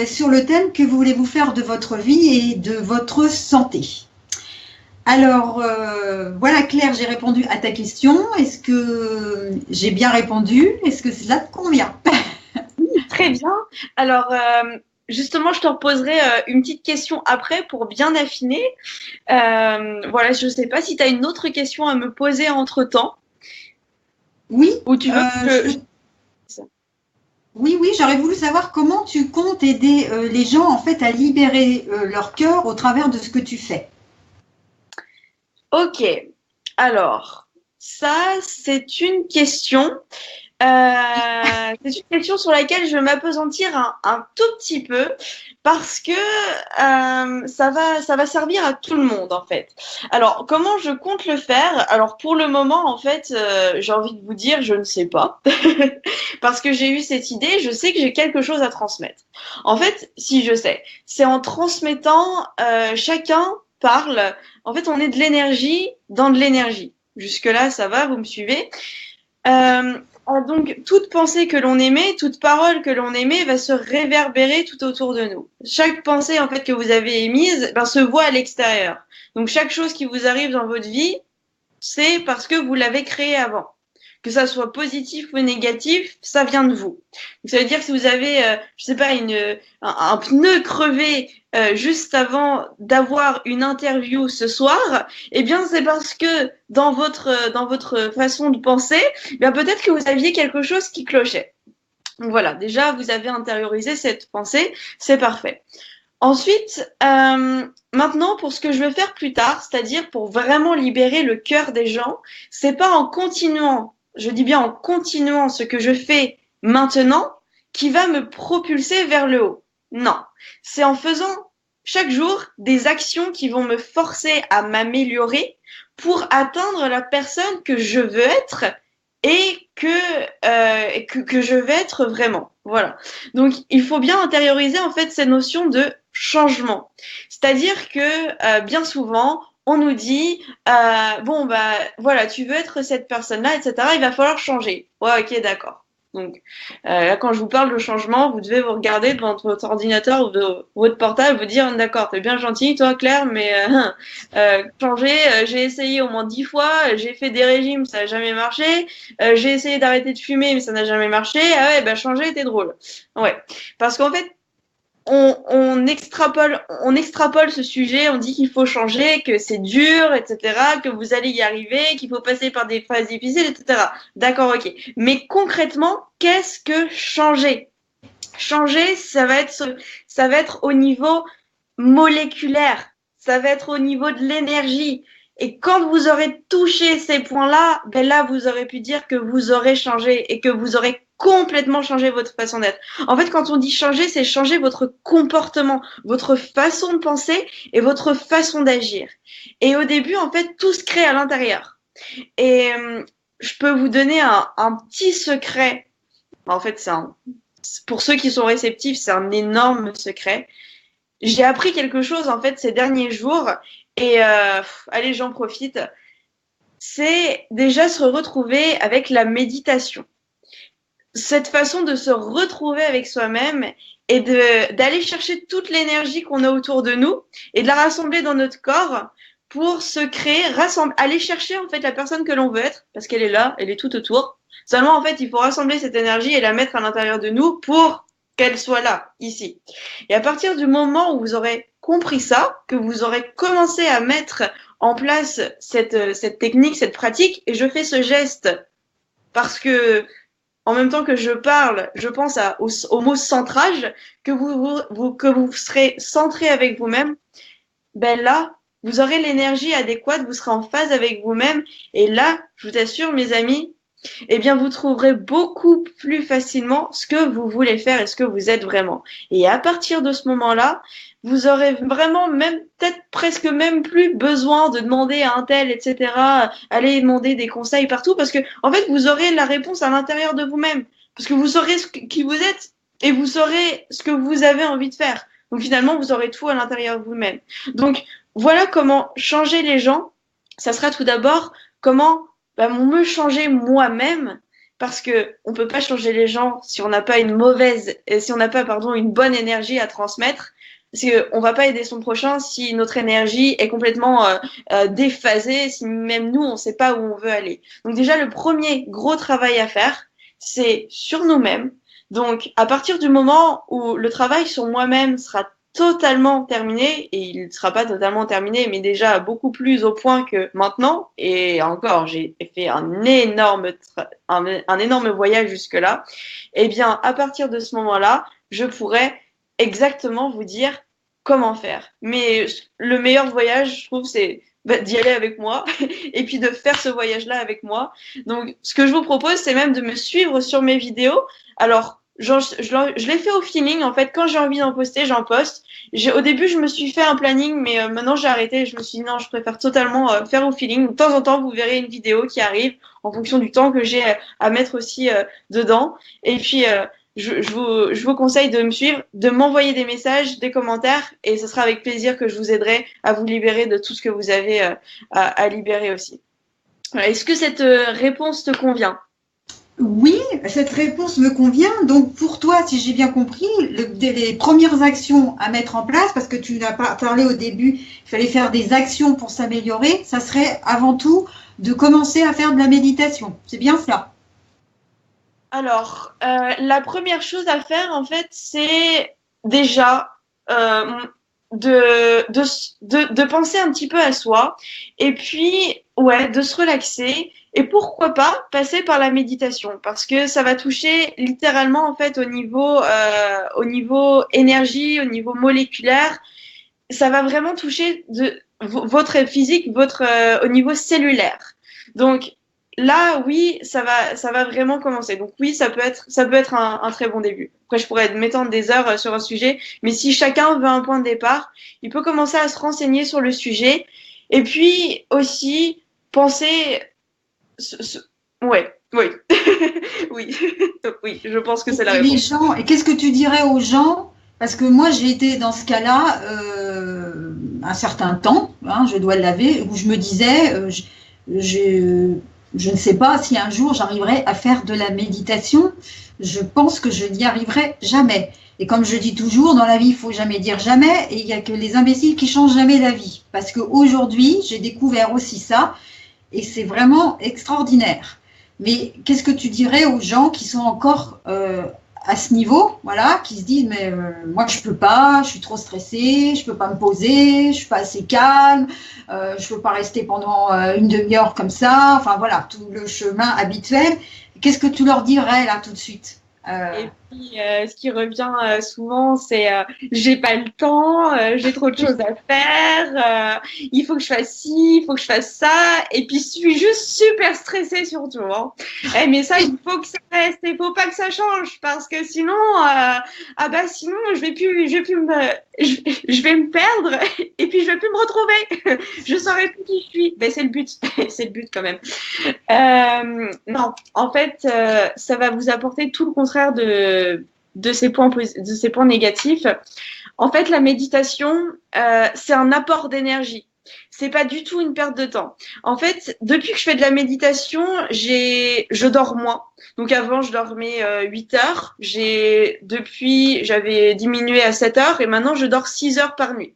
[SPEAKER 1] sur le thème que voulez-vous faire de votre vie et de votre santé. Alors voilà Claire, j'ai répondu à ta question. Est-ce que j'ai bien répondu? Est-ce que cela te convient?
[SPEAKER 2] Très bien. Alors, justement, je te reposerai une petite question après pour bien affiner. Voilà, je ne sais pas si tu as une autre question à me poser entre-temps.
[SPEAKER 1] Oui.
[SPEAKER 2] Ou tu veux
[SPEAKER 1] Oui, j'aurais voulu savoir comment tu comptes aider les gens en fait à libérer leur cœur au travers de ce que tu fais.
[SPEAKER 2] Ok. Alors, ça, c'est une question. C'est une question sur laquelle je vais m'appesantir un tout petit peu parce que ça va servir à tout le monde en fait. Alors comment je compte le faire? Alors pour le moment en fait, j'ai envie de vous dire je ne sais pas parce que j'ai eu cette idée, je sais que j'ai quelque chose à transmettre. En fait, si je sais, c'est en transmettant, chacun parle. En fait, on est de l'énergie dans de l'énergie. Jusque là, ça va, vous me suivez? Donc, toute pensée que l'on émet, toute parole que l'on émet va se réverbérer tout autour de nous. Chaque pensée, en fait, que vous avez émise, se voit à l'extérieur. Donc, chaque chose qui vous arrive dans votre vie, c'est parce que vous l'avez créée avant. Que ça soit positif ou négatif, ça vient de vous. Donc, ça veut dire que si vous avez, je sais pas, un pneu crevé juste avant d'avoir une interview ce soir, eh bien c'est parce que dans votre façon de penser, eh bien peut-être que vous aviez quelque chose qui clochait. Donc voilà, déjà vous avez intériorisé cette pensée, c'est parfait. Ensuite, maintenant pour ce que je vais faire plus tard, c'est-à-dire pour vraiment libérer le cœur des gens, c'est pas en continuant, je dis bien en continuant ce que je fais maintenant qui va me propulser vers le haut. Non, c'est en faisant chaque jour des actions qui vont me forcer à m'améliorer pour atteindre la personne que je veux être et que je vais être vraiment. Voilà. Donc, il faut bien intérioriser en fait ces notions de changement. C'est-à-dire que bien souvent, on nous dit bon bah voilà, tu veux être cette personne-là, etc. Il va falloir changer. Ouais, ok, d'accord. Donc là, quand je vous parle de changement, vous devez vous regarder devant votre ordinateur ou de votre portable, vous dire d'accord, t'es bien gentil, toi Claire, mais changer, j'ai essayé au moins 10 fois, j'ai fait des régimes, ça n'a jamais marché, j'ai essayé d'arrêter de fumer, mais ça n'a jamais marché. Ah ouais, bah changer, t'es drôle. Ouais, parce qu'en fait, on extrapole ce sujet, on dit qu'il faut changer, que c'est dur, etc., que vous allez y arriver, qu'il faut passer par des phases difficiles, etc. D'accord, ok. Mais concrètement, qu'est-ce que changer? Changer, ça va être au niveau moléculaire, ça va être au niveau de l'énergie. Et quand vous aurez touché ces points-là, ben là, vous aurez pu dire que vous aurez changé et que vous aurez complètement changé votre façon d'être. En fait, quand on dit changer, c'est changer votre comportement, votre façon de penser et votre façon d'agir. Et au début, en fait, tout se crée à l'intérieur. Et je peux vous donner un petit secret. En fait, pour ceux qui sont réceptifs, c'est un énorme secret. J'ai appris quelque chose, en fait, ces derniers jours. Et allez, j'en profite. C'est déjà se retrouver avec la méditation. Cette façon de se retrouver avec soi-même et d'aller chercher toute l'énergie qu'on a autour de nous et de la rassembler dans notre corps pour se créer, aller chercher en fait la personne que l'on veut être parce qu'elle est là, elle est tout autour. Seulement en fait, il faut rassembler cette énergie et la mettre à l'intérieur de nous pour qu'elle soit là, ici. Et à partir du moment où vous aurez compris ça, que vous aurez commencé à mettre en place cette technique, cette pratique, et je fais ce geste parce que en même temps que je parle, je pense au mot centrage, que vous serez centré avec vous-même, ben là, vous aurez l'énergie adéquate, vous serez en phase avec vous-même, et là, je vous assure, mes amis, eh bien, vous trouverez beaucoup plus facilement ce que vous voulez faire et ce que vous êtes vraiment. Et à partir de ce moment-là, vous aurez vraiment peut-être presque même plus besoin de demander à un tel, etc., aller demander des conseils partout parce que, en fait, vous aurez la réponse à l'intérieur de vous-même. Parce que vous saurez qui vous êtes et vous saurez ce que vous avez envie de faire. Donc, finalement, vous aurez tout à l'intérieur de vous-même. Donc, voilà comment changer les gens. Ça sera tout d'abord comment me changer moi-même, parce que on peut pas changer les gens si on n'a pas une bonne énergie à transmettre. Parce qu'on va pas aider son prochain si notre énergie est complètement déphasée, si même nous, on sait pas où on veut aller. Donc déjà, le premier gros travail à faire, c'est sur nous-mêmes. Donc, à partir du moment où le travail sur moi-même sera totalement terminé, et il ne sera pas totalement terminé, mais déjà beaucoup plus au point que maintenant, et encore, j'ai fait un énorme voyage jusque-là, eh bien, à partir de ce moment-là, je pourrais exactement vous dire comment faire. Mais le meilleur voyage, je trouve, c'est d'y aller avec moi et puis de faire ce voyage-là avec moi. Donc, ce que je vous propose, c'est même de me suivre sur mes vidéos. Alors, je l'ai fait au feeling. En fait, quand j'ai envie d'en poster, j'en poste. Au début, je me suis fait un planning, mais maintenant, j'ai arrêté. Je me suis dit non, je préfère totalement faire au feeling. De temps en temps, vous verrez une vidéo qui arrive en fonction du temps que j'ai à mettre aussi dedans. Et puis, je vous conseille de me suivre, de m'envoyer des messages, des commentaires, et ce sera avec plaisir que je vous aiderai à vous libérer de tout ce que vous avez à libérer aussi. Voilà. Est-ce que cette réponse te convient?
[SPEAKER 1] Oui, cette réponse me convient. Donc pour toi, si j'ai bien compris, les premières actions à mettre en place, parce que tu n'as pas parlé au début, il fallait faire des actions pour s'améliorer, ça serait avant tout de commencer à faire de la méditation. C'est bien cela?
[SPEAKER 2] Alors, la première chose à faire, en fait, c'est déjà de penser un petit peu à soi et puis, ouais, de se relaxer et pourquoi pas passer par la méditation parce que ça va toucher littéralement, en fait, au niveau énergie, au niveau moléculaire. Ça va vraiment toucher votre physique, au niveau cellulaire. Donc, là, oui, ça va vraiment commencer. Donc oui, ça peut être un très bon début. Après, je pourrais m'étendre des heures sur un sujet, mais si chacun veut un point de départ, il peut commencer à se renseigner sur le sujet. Et puis aussi penser, ouais, oui, oui, oui, je pense que c'est la
[SPEAKER 1] Et les
[SPEAKER 2] réponse.
[SPEAKER 1] gens, et qu'est-ce que tu dirais aux gens? Parce que moi, j'ai été dans ce cas-là un certain temps, hein, je dois l'avouer, où je me disais, je ne sais pas si un jour j'arriverai à faire de la méditation. Je pense que je n'y arriverai jamais. Et comme je dis toujours, dans la vie, il faut jamais dire jamais. Et il n'y a que les imbéciles qui changent jamais d'avis. Parce qu'aujourd'hui, j'ai découvert aussi ça. Et c'est vraiment extraordinaire. Mais qu'est-ce que tu dirais aux gens qui sont encore à ce niveau, voilà, qui se disent mais moi je peux pas, je suis trop stressée, je peux pas me poser, je suis pas assez calme, je peux pas rester pendant une demi-heure comme ça, enfin voilà, tout le chemin habituel. Qu'est-ce que tu leur dirais là tout de suite?
[SPEAKER 2] Et puis, ce qui revient souvent, c'est j'ai pas le temps, j'ai trop de choses à faire, il faut que je fasse ci, il faut que je fasse ça, et puis je suis juste super stressée surtout. Hein. Mais ça, il faut que ça reste, il faut pas que ça change, parce que sinon, sinon, je vais plus je vais me perdre, et puis je vais plus me retrouver, je saurai plus qui je suis. Ben c'est le but, c'est le but quand même. Non, en fait, ça va vous apporter tout le contraire de ces points négatifs. En fait, la méditation, c'est un apport d'énergie. C'est pas du tout une perte de temps. En fait, depuis que je fais de la méditation, je dors moins. Donc avant, je dormais 8 heures. J'avais diminué à 7 heures et maintenant, je dors 6 heures par nuit.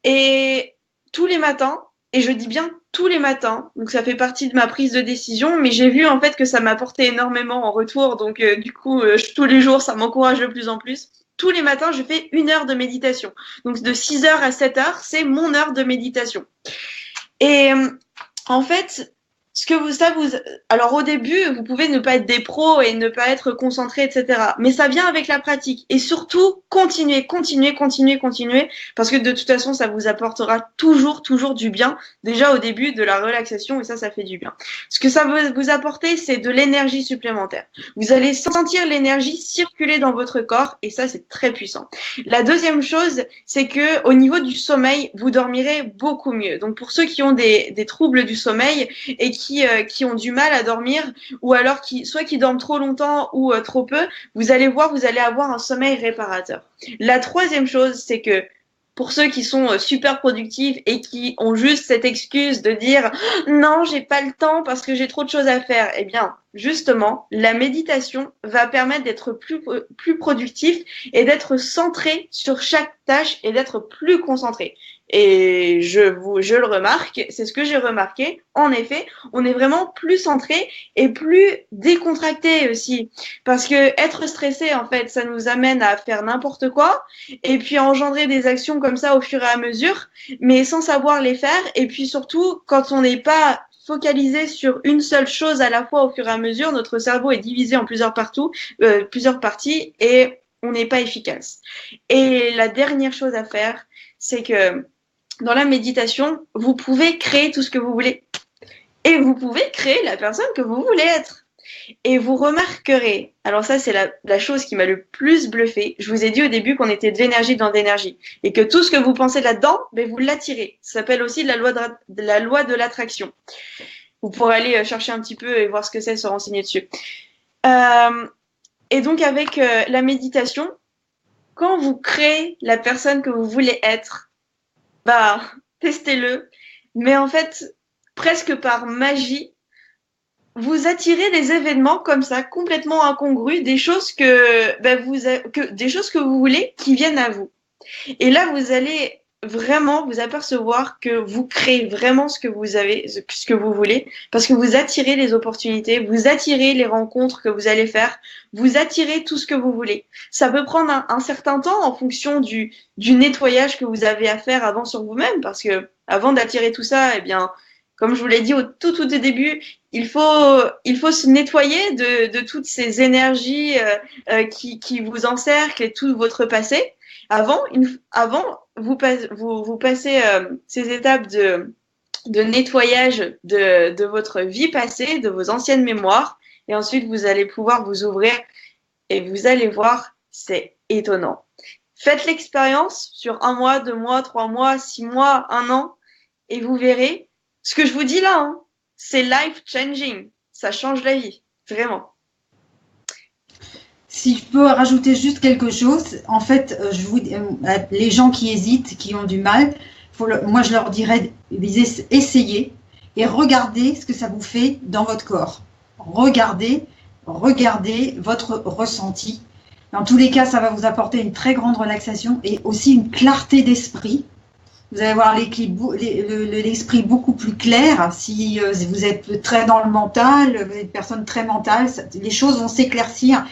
[SPEAKER 2] Et tous les matins, et je dis bien tous les matins, donc ça fait partie de ma prise de décision, mais j'ai vu en fait que ça m'apportait énormément en retour, donc du coup, tous les jours, ça m'encourage de plus en plus. Tous les matins, je fais 1 heure de méditation. Donc de 6 heures à 7 heures, c'est mon heure de méditation. Et en fait, alors au début, vous pouvez ne pas être des pros et ne pas être concentré, etc. Mais ça vient avec la pratique. Et surtout, continuez, parce que de toute façon, ça vous apportera toujours du bien. Déjà au début, de la relaxation, et ça fait du bien. Ce que ça va vous apporter, c'est de l'énergie supplémentaire. Vous allez sentir l'énergie circuler dans votre corps, et ça, c'est très puissant. La deuxième chose, c'est que au niveau du sommeil, vous dormirez beaucoup mieux. Donc pour ceux qui ont des troubles du sommeil et qui ont du mal à dormir ou alors soit qui dorment trop longtemps ou trop peu, vous allez avoir un sommeil réparateur. La troisième chose, c'est que pour ceux qui sont super productifs et qui ont juste cette excuse de dire non, j'ai pas le temps parce que j'ai trop de choses à faire. Eh bien, justement, la méditation va permettre d'être plus productif et d'être centré sur chaque tâche et d'être plus concentré. Et je le remarque, c'est ce que j'ai remarqué. En effet, on est vraiment plus centré et plus décontracté aussi. Parce que être stressé, en fait, ça nous amène à faire n'importe quoi et puis à engendrer des actions comme ça au fur et à mesure, mais sans savoir les faire. Et puis surtout, quand on n'est pas focalisé sur une seule chose à la fois au fur et à mesure, notre cerveau est divisé en plusieurs parties et on n'est pas efficace. Et la dernière chose à faire, c'est que dans la méditation, vous pouvez créer tout ce que vous voulez. Et vous pouvez créer la personne que vous voulez être. Et vous remarquerez, alors ça c'est la chose qui m'a le plus bluffé, je vous ai dit au début qu'on était de l'énergie dans d'énergie, et que tout ce que vous pensez là-dedans, ben, vous l'attirez. Ça s'appelle aussi la loi de l'attraction. Vous pourrez aller chercher un petit peu et voir ce que c'est, se renseigner dessus. Et donc avec la méditation, quand vous créez la personne que vous voulez être, bah testez-le, mais en fait, presque par magie, vous attirez des événements comme ça, complètement incongrus, des choses des choses que vous voulez qui viennent à vous. Et là, vous allez vraiment vous apercevoir que vous créez vraiment ce que vous voulez, parce que vous attirez les opportunités, vous attirez les rencontres que vous allez faire, vous attirez tout ce que vous voulez. Ça peut prendre un certain temps en fonction du nettoyage que vous avez à faire avant sur vous-même, parce que avant d'attirer tout ça, eh bien, comme je vous l'ai dit au tout début, il faut se nettoyer de toutes ces énergies qui vous encerclent et tout votre passé. Avant, vous passez ces étapes de nettoyage de votre vie passée, de vos anciennes mémoires, et ensuite vous allez pouvoir vous ouvrir et vous allez voir, c'est étonnant. Faites l'expérience sur 1 mois, 2 mois, 3 mois, 6 mois, 1 an, et vous verrez. Ce que je vous dis là, hein, c'est life changing. Ça change la vie, vraiment.
[SPEAKER 1] Si je peux rajouter juste quelque chose, en fait, les gens qui hésitent, qui ont du mal, moi je leur dirais essayez et regardez ce que ça vous fait dans votre corps. Regardez votre ressenti. Dans tous les cas, ça va vous apporter une très grande relaxation et aussi une clarté d'esprit. Vous allez avoir l'esprit beaucoup plus clair. Si vous êtes très dans le mental, vous êtes une personne très mentale, les choses vont s'éclaircir.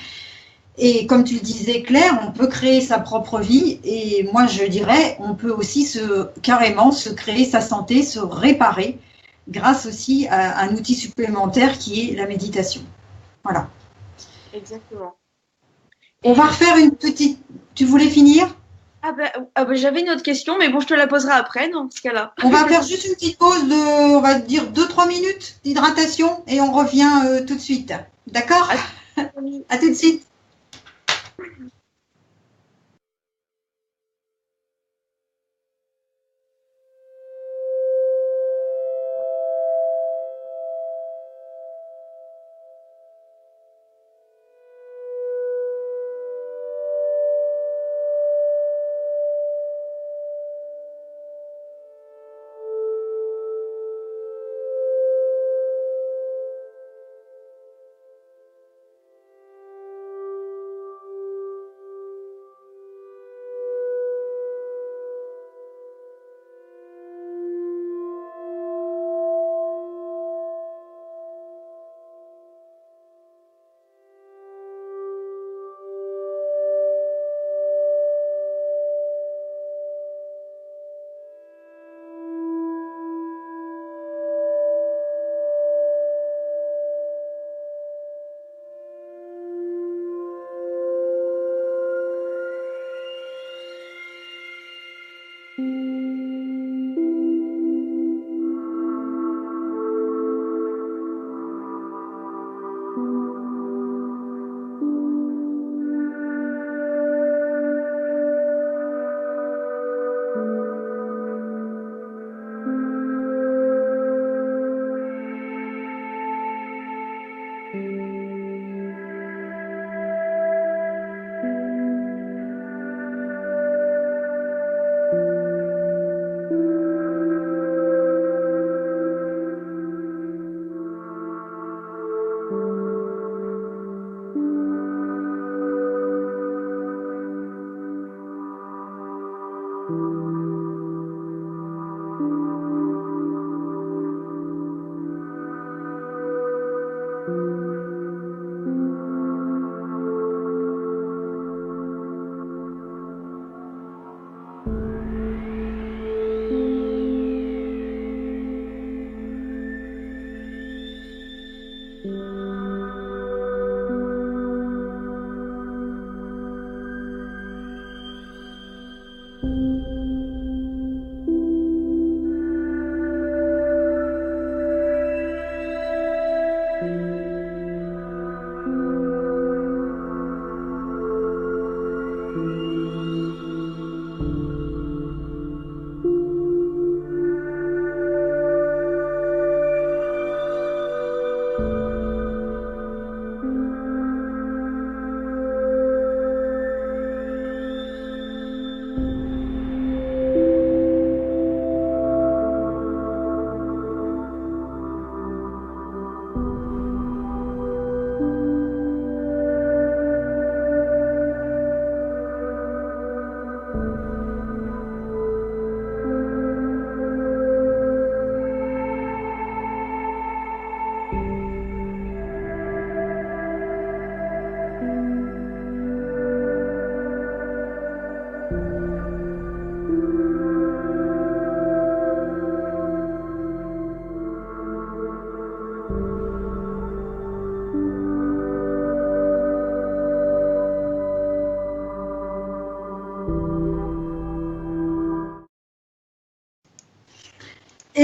[SPEAKER 1] Et comme tu le disais, Claire, on peut créer sa propre vie. Et moi, je dirais, on peut aussi carrément se créer sa santé, se réparer, grâce aussi à un outil supplémentaire qui est la méditation. Voilà.
[SPEAKER 2] Exactement.
[SPEAKER 1] On va refaire une petite... Tu voulais finir ?
[SPEAKER 2] J'avais une autre question, mais bon, je te la poserai après, dans ce cas-là.
[SPEAKER 1] On va faire juste une petite pause de, on va dire, 2-3 minutes d'hydratation et on revient tout de suite. D'accord ? À tout de suite.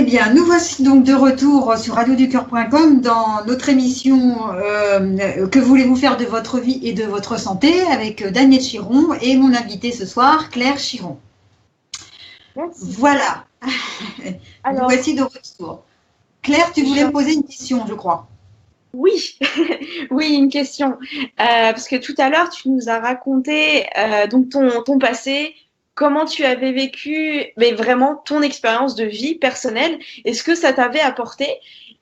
[SPEAKER 1] Eh bien, nous voici donc de retour sur radioducœur.com dans notre émission Que voulez-vous faire de votre vie et de votre santé avec Daniel Chiron et mon invitée ce soir, Claire Chiron.
[SPEAKER 2] Merci.
[SPEAKER 1] Voilà.
[SPEAKER 2] Alors,
[SPEAKER 1] nous voici de retour. Claire, tu voulais me poser une question, je crois.
[SPEAKER 2] Oui, oui, une question. Parce que tout à l'heure, tu nous as raconté donc ton passé, comment tu avais vécu, mais vraiment ton expérience de vie personnelle et ce que ça t'avait apporté.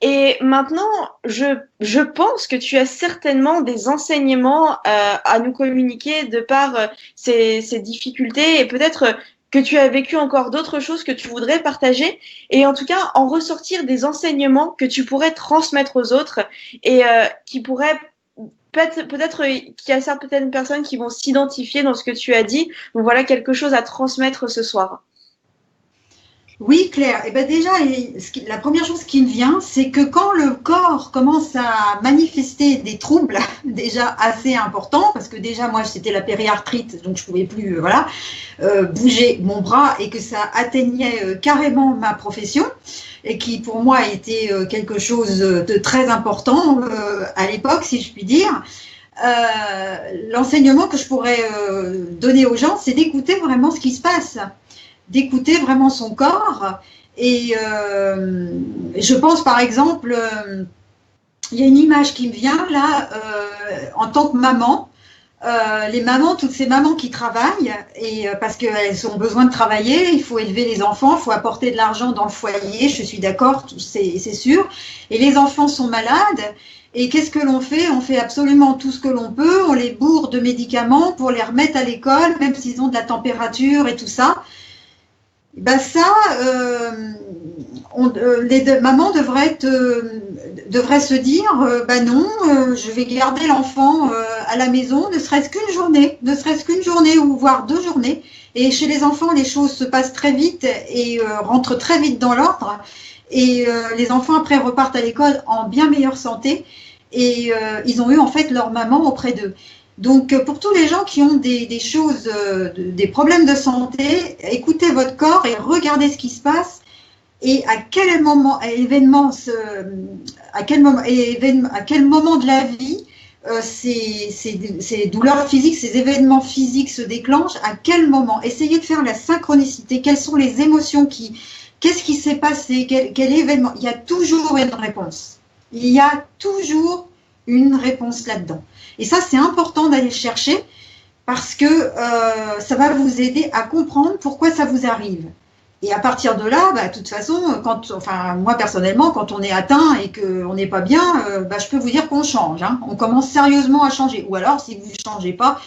[SPEAKER 2] Et maintenant, je pense que tu as certainement des enseignements à nous communiquer de par ces difficultés et peut-être que tu as vécu encore d'autres choses que tu voudrais partager et en tout cas en ressortir des enseignements que tu pourrais transmettre aux autres et qui pourraient peut-être qu'il y a certaines personnes qui vont s'identifier dans ce que tu as dit. Donc voilà quelque chose à transmettre ce soir.
[SPEAKER 1] Oui, Claire. Eh ben déjà, la première chose qui me vient, c'est que quand le corps commence à manifester des troubles déjà assez importants, parce que déjà moi c'était la périarthrite, donc je pouvais plus bouger mon bras et que ça atteignait carrément ma profession et qui pour moi était quelque chose de très important à l'époque, si je puis dire. L'enseignement que je pourrais donner aux gens, c'est d'écouter vraiment ce qui se passe, d'écouter vraiment son corps. Et je pense par exemple, il y a une image qui me vient là, en tant que maman, les mamans, toutes ces mamans qui travaillent, et parce qu'elles ont besoin de travailler, il faut élever les enfants, il faut apporter de l'argent dans le foyer, je suis d'accord, c'est sûr, et les enfants sont malades. Et qu'est-ce que l'on fait? On fait absolument tout ce que l'on peut, on les bourre de médicaments pour les remettre à l'école, même s'ils ont de la température et tout ça. Ben ça, les mamans devraient se dire, ben non, je vais garder l'enfant à la maison, ne serait-ce qu'une journée ou voire 2 journées. Et chez les enfants, les choses se passent très vite et rentrent très vite dans l'ordre. Et les enfants après repartent à l'école en bien meilleure santé et ils ont eu en fait leur maman auprès d'eux. Donc, pour tous les gens qui ont des choses, des problèmes de santé, écoutez votre corps et regardez ce qui se passe et à quel moment de la vie ces douleurs physiques, ces événements physiques se déclenchent, à quel moment. Essayez de faire la synchronicité, quelles sont les émotions qu'est-ce qui s'est passé, quel événement. Il y a toujours une réponse. Il y a toujours une réponse là-dedans. Et ça, c'est important d'aller chercher parce que ça va vous aider à comprendre pourquoi ça vous arrive. Et à partir de là, de toute façon, moi personnellement, quand on est atteint et qu'on n'est pas bien, je peux vous dire qu'on change. Hein. On commence sérieusement à changer. Ou alors, si vous ne changez pas,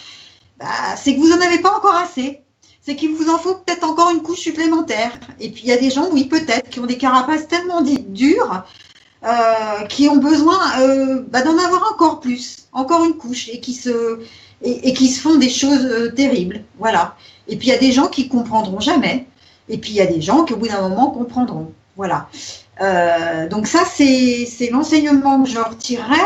[SPEAKER 1] c'est que vous n'en avez pas encore assez. C'est qu'il vous en faut peut-être encore une couche supplémentaire. Et puis, il y a des gens, oui, peut-être, qui ont des carapaces tellement dures qui ont besoin d'en avoir encore plus, encore une couche, et qui se font des choses terribles. Voilà. Et puis il y a des gens qui comprendront jamais, et puis il y a des gens qui au bout d'un moment comprendront. Voilà. Donc ça c'est l'enseignement que je retirerai.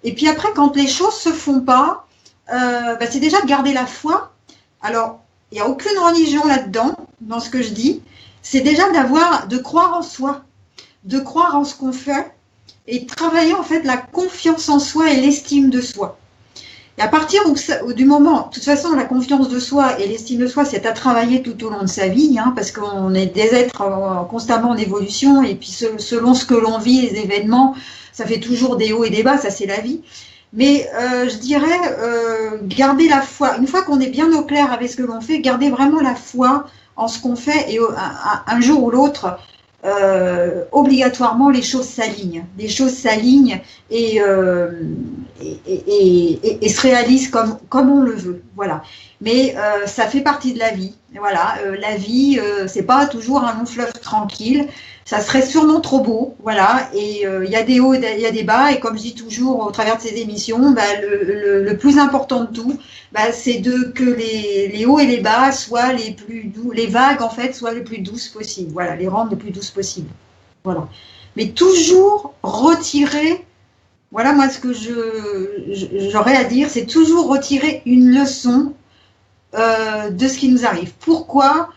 [SPEAKER 1] Et puis après, quand les choses se font pas, c'est déjà de garder la foi. Alors il n'y a aucune religion là-dedans, dans ce que je dis. C'est déjà de croire en soi, de croire en ce qu'on fait et de travailler en fait la confiance en soi et l'estime de soi. Et à partir du moment, de toute façon, la confiance de soi et l'estime de soi, c'est à travailler tout au long de sa vie, hein, parce qu'on est des êtres constamment en évolution, et puis selon ce que l'on vit, les événements, ça fait toujours des hauts et des bas, ça c'est la vie. Mais je dirais, garder la foi, une fois qu'on est bien au clair avec ce que l'on fait, garder vraiment la foi en ce qu'on fait, et un jour ou l'autre, obligatoirement les choses s'alignent. Les choses s'alignent et se réalisent comme on le veut. Voilà. Mais ça fait partie de la vie. Voilà. La vie, c'est pas toujours un long fleuve tranquille. Ça serait sûrement trop beau. Voilà. Et il y a des hauts, il y a des bas. Et comme je dis toujours au travers de ces émissions, le plus important de tout, c'est que les hauts et les bas soient les plus doux, les vagues en fait soient les plus douces possibles. Voilà, les rendre les plus douces possibles. Voilà. Mais toujours retirer, voilà moi ce que j'aurais à dire, c'est toujours retirer une leçon de ce qui nous arrive. Pourquoi?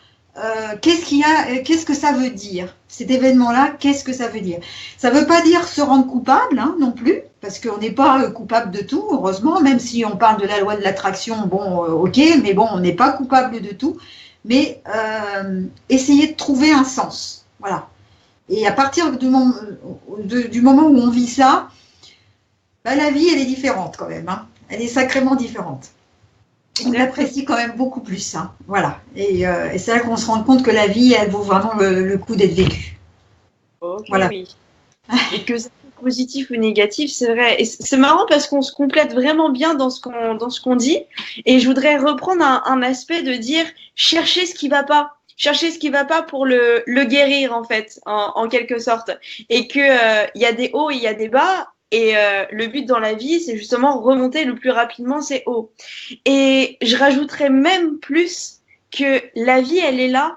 [SPEAKER 1] Qu'est-ce que ça veut dire? cet événement-là, qu'est-ce que ça veut dire? Ça ne veut pas dire se rendre coupable non plus, parce qu'on n'est pas coupable de tout, heureusement, même si on parle de la loi de l'attraction, bon, ok, mais bon, on n'est pas coupable de tout, mais essayer de trouver un sens, voilà. Et à partir du moment où on vit ça, la vie, elle est différente quand même, elle est sacrément différente. On l'apprécie quand même beaucoup plus, voilà. Et c'est là qu'on se rend compte que la vie, elle vaut vraiment le coup d'être vécue.
[SPEAKER 2] Ok, voilà. Oui. Et que c'est positif ou négatif, c'est vrai. Et c'est marrant parce qu'on se complète vraiment bien dans ce qu'on dit. Et je voudrais reprendre un aspect de dire chercher ce qui va pas. Chercher ce qui va pas pour le guérir, en fait, en quelque sorte. Et que y a des hauts et il y a des bas. Et le but dans la vie, c'est justement remonter le plus rapidement ces hauts. Et je rajouterais même plus que la vie, elle est là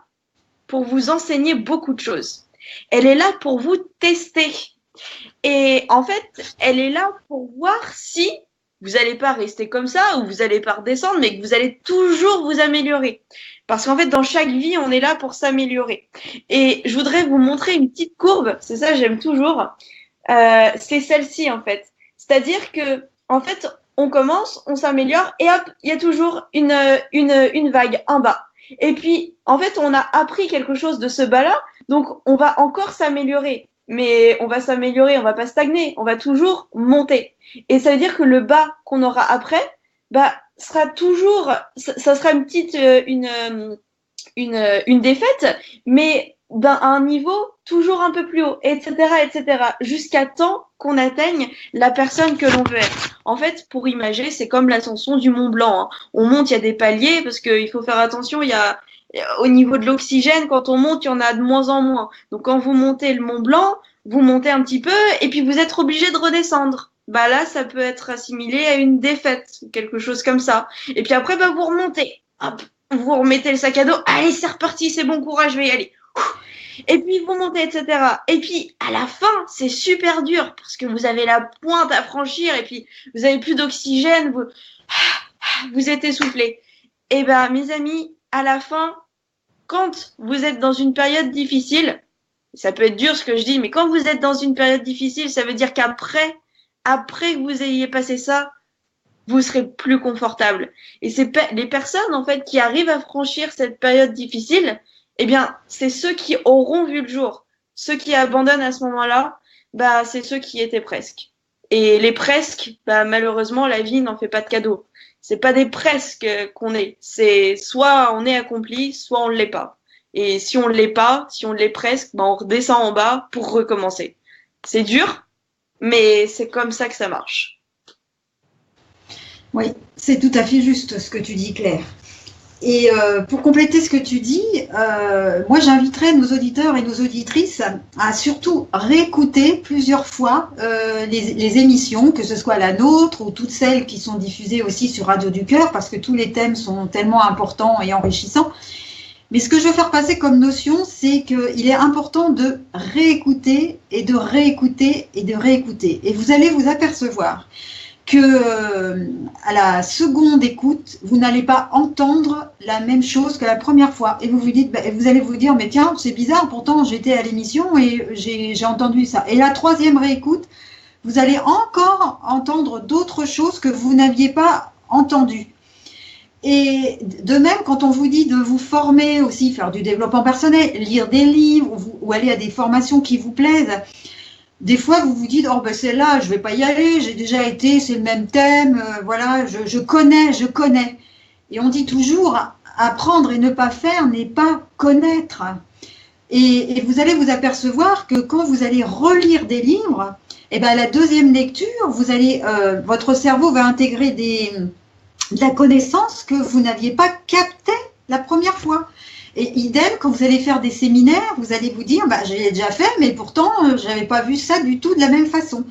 [SPEAKER 2] pour vous enseigner beaucoup de choses. Elle est là pour vous tester. Et en fait, elle est là pour voir si vous n'allez pas rester comme ça ou vous n'allez pas redescendre, mais que vous allez toujours vous améliorer. Parce qu'en fait, dans chaque vie, on est là pour s'améliorer. Et je voudrais vous montrer une petite courbe. C'est ça, j'aime toujours. C'est celle-ci en fait. C'est-à-dire que en fait, on commence, on s'améliore et hop, il y a toujours une vague en bas. Et puis en fait, on a appris quelque chose de ce bas-là, donc on va encore s'améliorer. Mais on va s'améliorer, on va pas stagner, on va toujours monter. Et ça veut dire que le bas qu'on aura après, sera toujours, ça sera une petite une défaite, mais à un niveau toujours un peu plus haut, etc., jusqu'à temps qu'on atteigne la personne que l'on veut être. En fait, pour imager, c'est comme l'ascension du Mont Blanc. On monte, il y a des paliers, parce qu'il faut faire attention, il y a au niveau de l'oxygène, quand on monte, il y en a de moins en moins. Donc quand vous montez le Mont Blanc, vous montez un petit peu, et puis vous êtes obligé de redescendre. Là, ça peut être assimilé à une défaite, quelque chose comme ça. Et puis après, vous remontez. Hop, vous remettez le sac à dos. Allez, c'est reparti, c'est bon courage, je vais y aller. Et puis vous montez, etc. Et puis à la fin, c'est super dur parce que vous avez la pointe à franchir et puis vous avez plus d'oxygène, vous êtes essoufflé. Et mes amis, à la fin, quand vous êtes dans une période difficile, ça peut être dur ce que je dis, mais quand vous êtes dans une période difficile, ça veut dire qu'après que vous ayez passé ça, vous serez plus confortable. Et c'est les personnes en fait qui arrivent à franchir cette période difficile, c'est ceux qui auront vu le jour. Ceux qui abandonnent à ce moment-là, c'est ceux qui étaient presque. Et les presque, malheureusement, la vie n'en fait pas de cadeau. C'est pas des presque qu'on est. C'est soit on est accompli, soit on ne l'est pas. Et si on ne l'est pas, si on l'est presque, on redescend en bas pour recommencer. C'est dur, mais c'est comme ça que ça marche.
[SPEAKER 1] Oui, c'est tout à fait juste ce que tu dis, Claire. Et pour compléter ce que tu dis, moi j'inviterais nos auditeurs et nos auditrices à surtout réécouter plusieurs fois les émissions, que ce soit la nôtre ou toutes celles qui sont diffusées aussi sur Radio du Cœur, parce que tous les thèmes sont tellement importants et enrichissants. Mais ce que je veux faire passer comme notion, c'est qu'il est important de réécouter et de réécouter et de réécouter. Et vous allez vous apercevoir que à la seconde écoute, vous n'allez pas entendre la même chose que la première fois. Et vous vous dites, vous allez vous dire, mais tiens, c'est bizarre, pourtant j'étais à l'émission et j'ai entendu ça. Et la troisième réécoute, vous allez encore entendre d'autres choses que vous n'aviez pas entendues. Et de même, quand on vous dit de vous former aussi, faire du développement personnel, lire des livres ou aller à des formations qui vous plaisent, des fois, vous vous dites, celle-là, je vais pas y aller, j'ai déjà été, c'est le même thème, voilà, je connais. Et on dit toujours, apprendre et ne pas faire n'est pas connaître. Et vous allez vous apercevoir que quand vous allez relire des livres, la deuxième lecture, votre cerveau va intégrer de la connaissance que vous n'aviez pas captée la première fois. Et idem, quand vous allez faire des séminaires, vous allez vous dire, j'ai déjà fait, mais pourtant, je n'avais pas vu ça du tout de la même façon.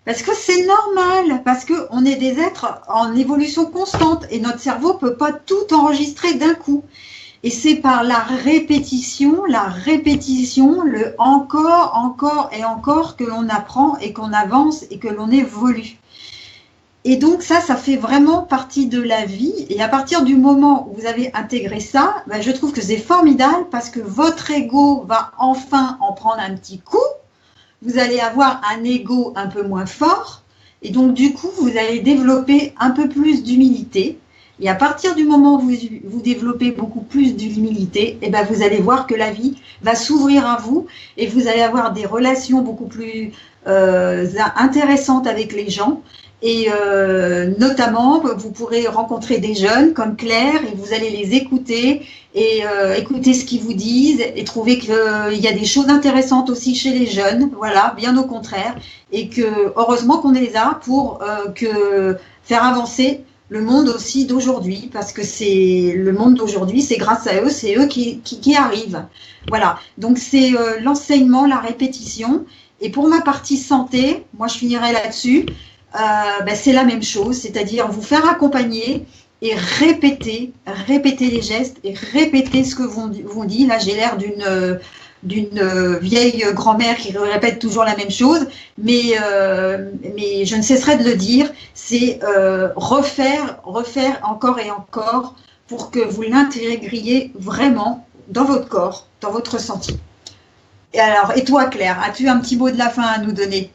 [SPEAKER 1] Parce que c'est normal, parce qu'on est des êtres en évolution constante et notre cerveau peut pas tout enregistrer d'un coup. Et c'est par la répétition, le encore et encore que l'on apprend et qu'on avance et que l'on évolue. Et donc ça fait vraiment partie de la vie. Et à partir du moment où vous avez intégré ça, ben, je trouve que c'est formidable parce que votre ego va enfin en prendre un petit coup. Vous allez avoir un ego un peu moins fort. Et donc du coup, vous allez développer un peu plus d'humilité. Et à partir du moment où vous développez beaucoup plus d'humilité, eh ben vous allez voir que la vie va s'ouvrir à vous et vous allez avoir des relations beaucoup plus intéressantes avec les gens. Et notamment, vous pourrez rencontrer des jeunes comme Claire et vous allez les écouter et écouter ce qu'ils vous disent et trouver qu'il y a des choses intéressantes aussi chez les jeunes, voilà, bien au contraire. Et que heureusement qu'on est là pour faire avancer le monde aussi d'aujourd'hui, parce que c'est le monde d'aujourd'hui, c'est grâce à eux, c'est eux qui arrivent. Voilà, donc c'est l'enseignement, la répétition. Et pour ma partie santé, moi je finirai là-dessus, c'est la même chose, c'est-à-dire vous faire accompagner et répéter les gestes et répéter ce que vous dit. Là, j'ai l'air d'une vieille grand-mère qui répète toujours la même chose, mais je ne cesserai de le dire, c'est refaire encore et encore pour que vous l'intégriez vraiment dans votre corps, dans votre ressenti. Et toi, Claire, as-tu un petit mot de la fin à nous donner?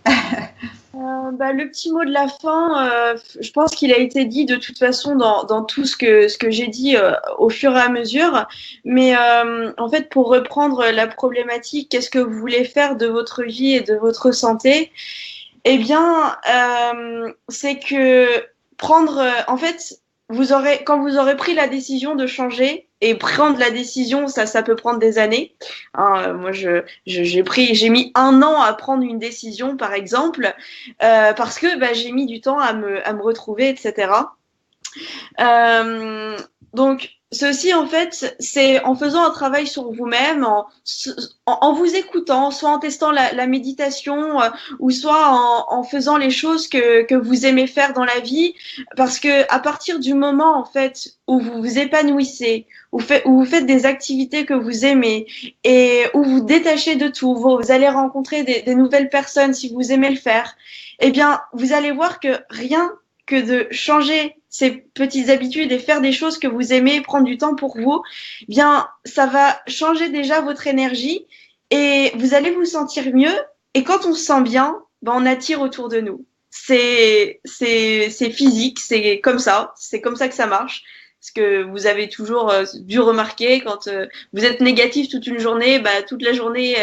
[SPEAKER 2] Le petit mot de la fin, je pense qu'il a été dit de toute façon dans tout ce que j'ai dit au fur et à mesure. Mais en fait, pour reprendre la problématique, qu'est-ce que vous voulez faire de votre vie et de votre santé? Eh bien, c'est que en fait, quand vous aurez pris la décision de changer, et prendre la décision, ça peut prendre des années. Hein, moi, j'ai mis 1 an à prendre une décision, par exemple, parce que j'ai mis du temps à me retrouver, etc. Donc, ceci, en fait, c'est en faisant un travail sur vous-même, en vous écoutant, soit en testant la méditation, ou soit en faisant les choses que vous aimez faire dans la vie. Parce que à partir du moment, en fait, où vous vous épanouissez, où vous faites des activités que vous aimez et où vous détachez de tout, vous allez rencontrer des nouvelles personnes si vous aimez le faire, eh bien, vous allez voir que rien que de changer ces petites habitudes et faire des choses que vous aimez, prendre du temps pour vous, bien, ça va changer déjà votre énergie et vous allez vous sentir mieux. Et quand on se sent bien, on attire autour de nous. C'est physique, c'est comme ça que ça marche. Parce que vous avez toujours dû remarquer quand vous êtes négatif toute une journée, toute la journée,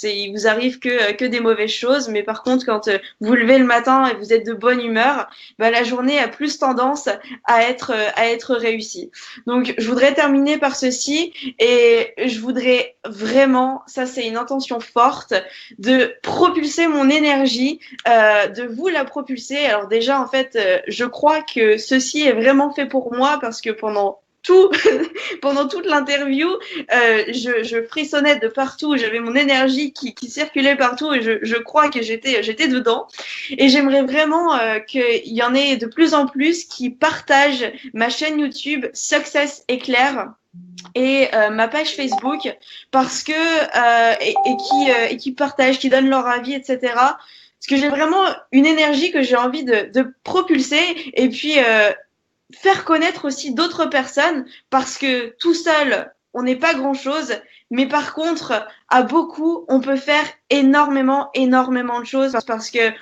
[SPEAKER 2] il vous arrive que des mauvaises choses. Mais par contre, quand vous levez le matin et vous êtes de bonne humeur, la journée a plus tendance à être réussie. Donc, je voudrais terminer par ceci et je voudrais vraiment, ça c'est une intention forte, de propulser mon énergie, de vous la propulser. Alors déjà, en fait, je crois que ceci est vraiment fait pour moi parce que pendant toute l'interview, je frissonnais de partout, j'avais mon énergie qui circulait partout et je crois que j'étais dedans. Et j'aimerais vraiment qu'il y en ait de plus en plus qui partagent ma chaîne YouTube Success Éclair et ma page Facebook parce que et qui partagent, qui donnent leur avis, etc. Parce que j'ai vraiment une énergie que j'ai envie de propulser et puis faire connaître aussi d'autres personnes parce que tout seul, on n'est pas grand-chose. Mais par contre, à beaucoup, on peut faire énormément de choses parce que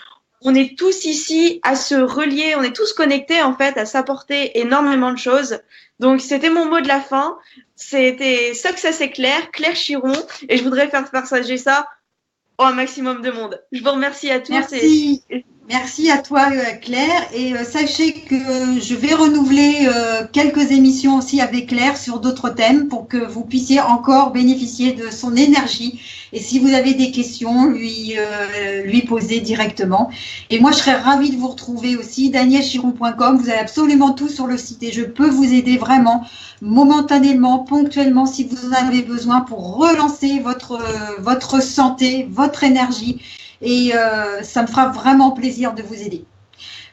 [SPEAKER 2] on est tous ici à se relier, on est tous connectés en fait à s'apporter énormément de choses. Donc c'était mon mot de la fin. C'était Success Éclair, Claire Chiron, et je voudrais faire partager ça au maximum de monde. Je vous remercie à tous.
[SPEAKER 1] Merci. Merci à toi, Claire. Et sachez que je vais renouveler quelques émissions aussi avec Claire sur d'autres thèmes pour que vous puissiez encore bénéficier de son énergie. Et si vous avez des questions, lui poser directement. Et moi, je serais ravie de vous retrouver aussi. danielchiron.com. Vous avez absolument tout sur le site et je peux vous aider vraiment momentanément, ponctuellement, si vous en avez besoin pour relancer votre santé, votre énergie. Et ça me fera vraiment plaisir de vous aider.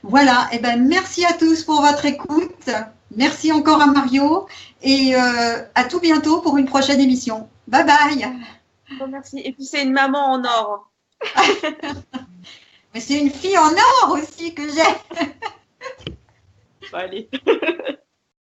[SPEAKER 1] Voilà, et merci à tous pour votre écoute. Merci encore à Mario et à tout bientôt pour une prochaine émission. Bye bye.
[SPEAKER 2] Merci. Et puis c'est une maman en or.
[SPEAKER 1] Mais c'est une fille en or aussi que j'ai.
[SPEAKER 2] Allez.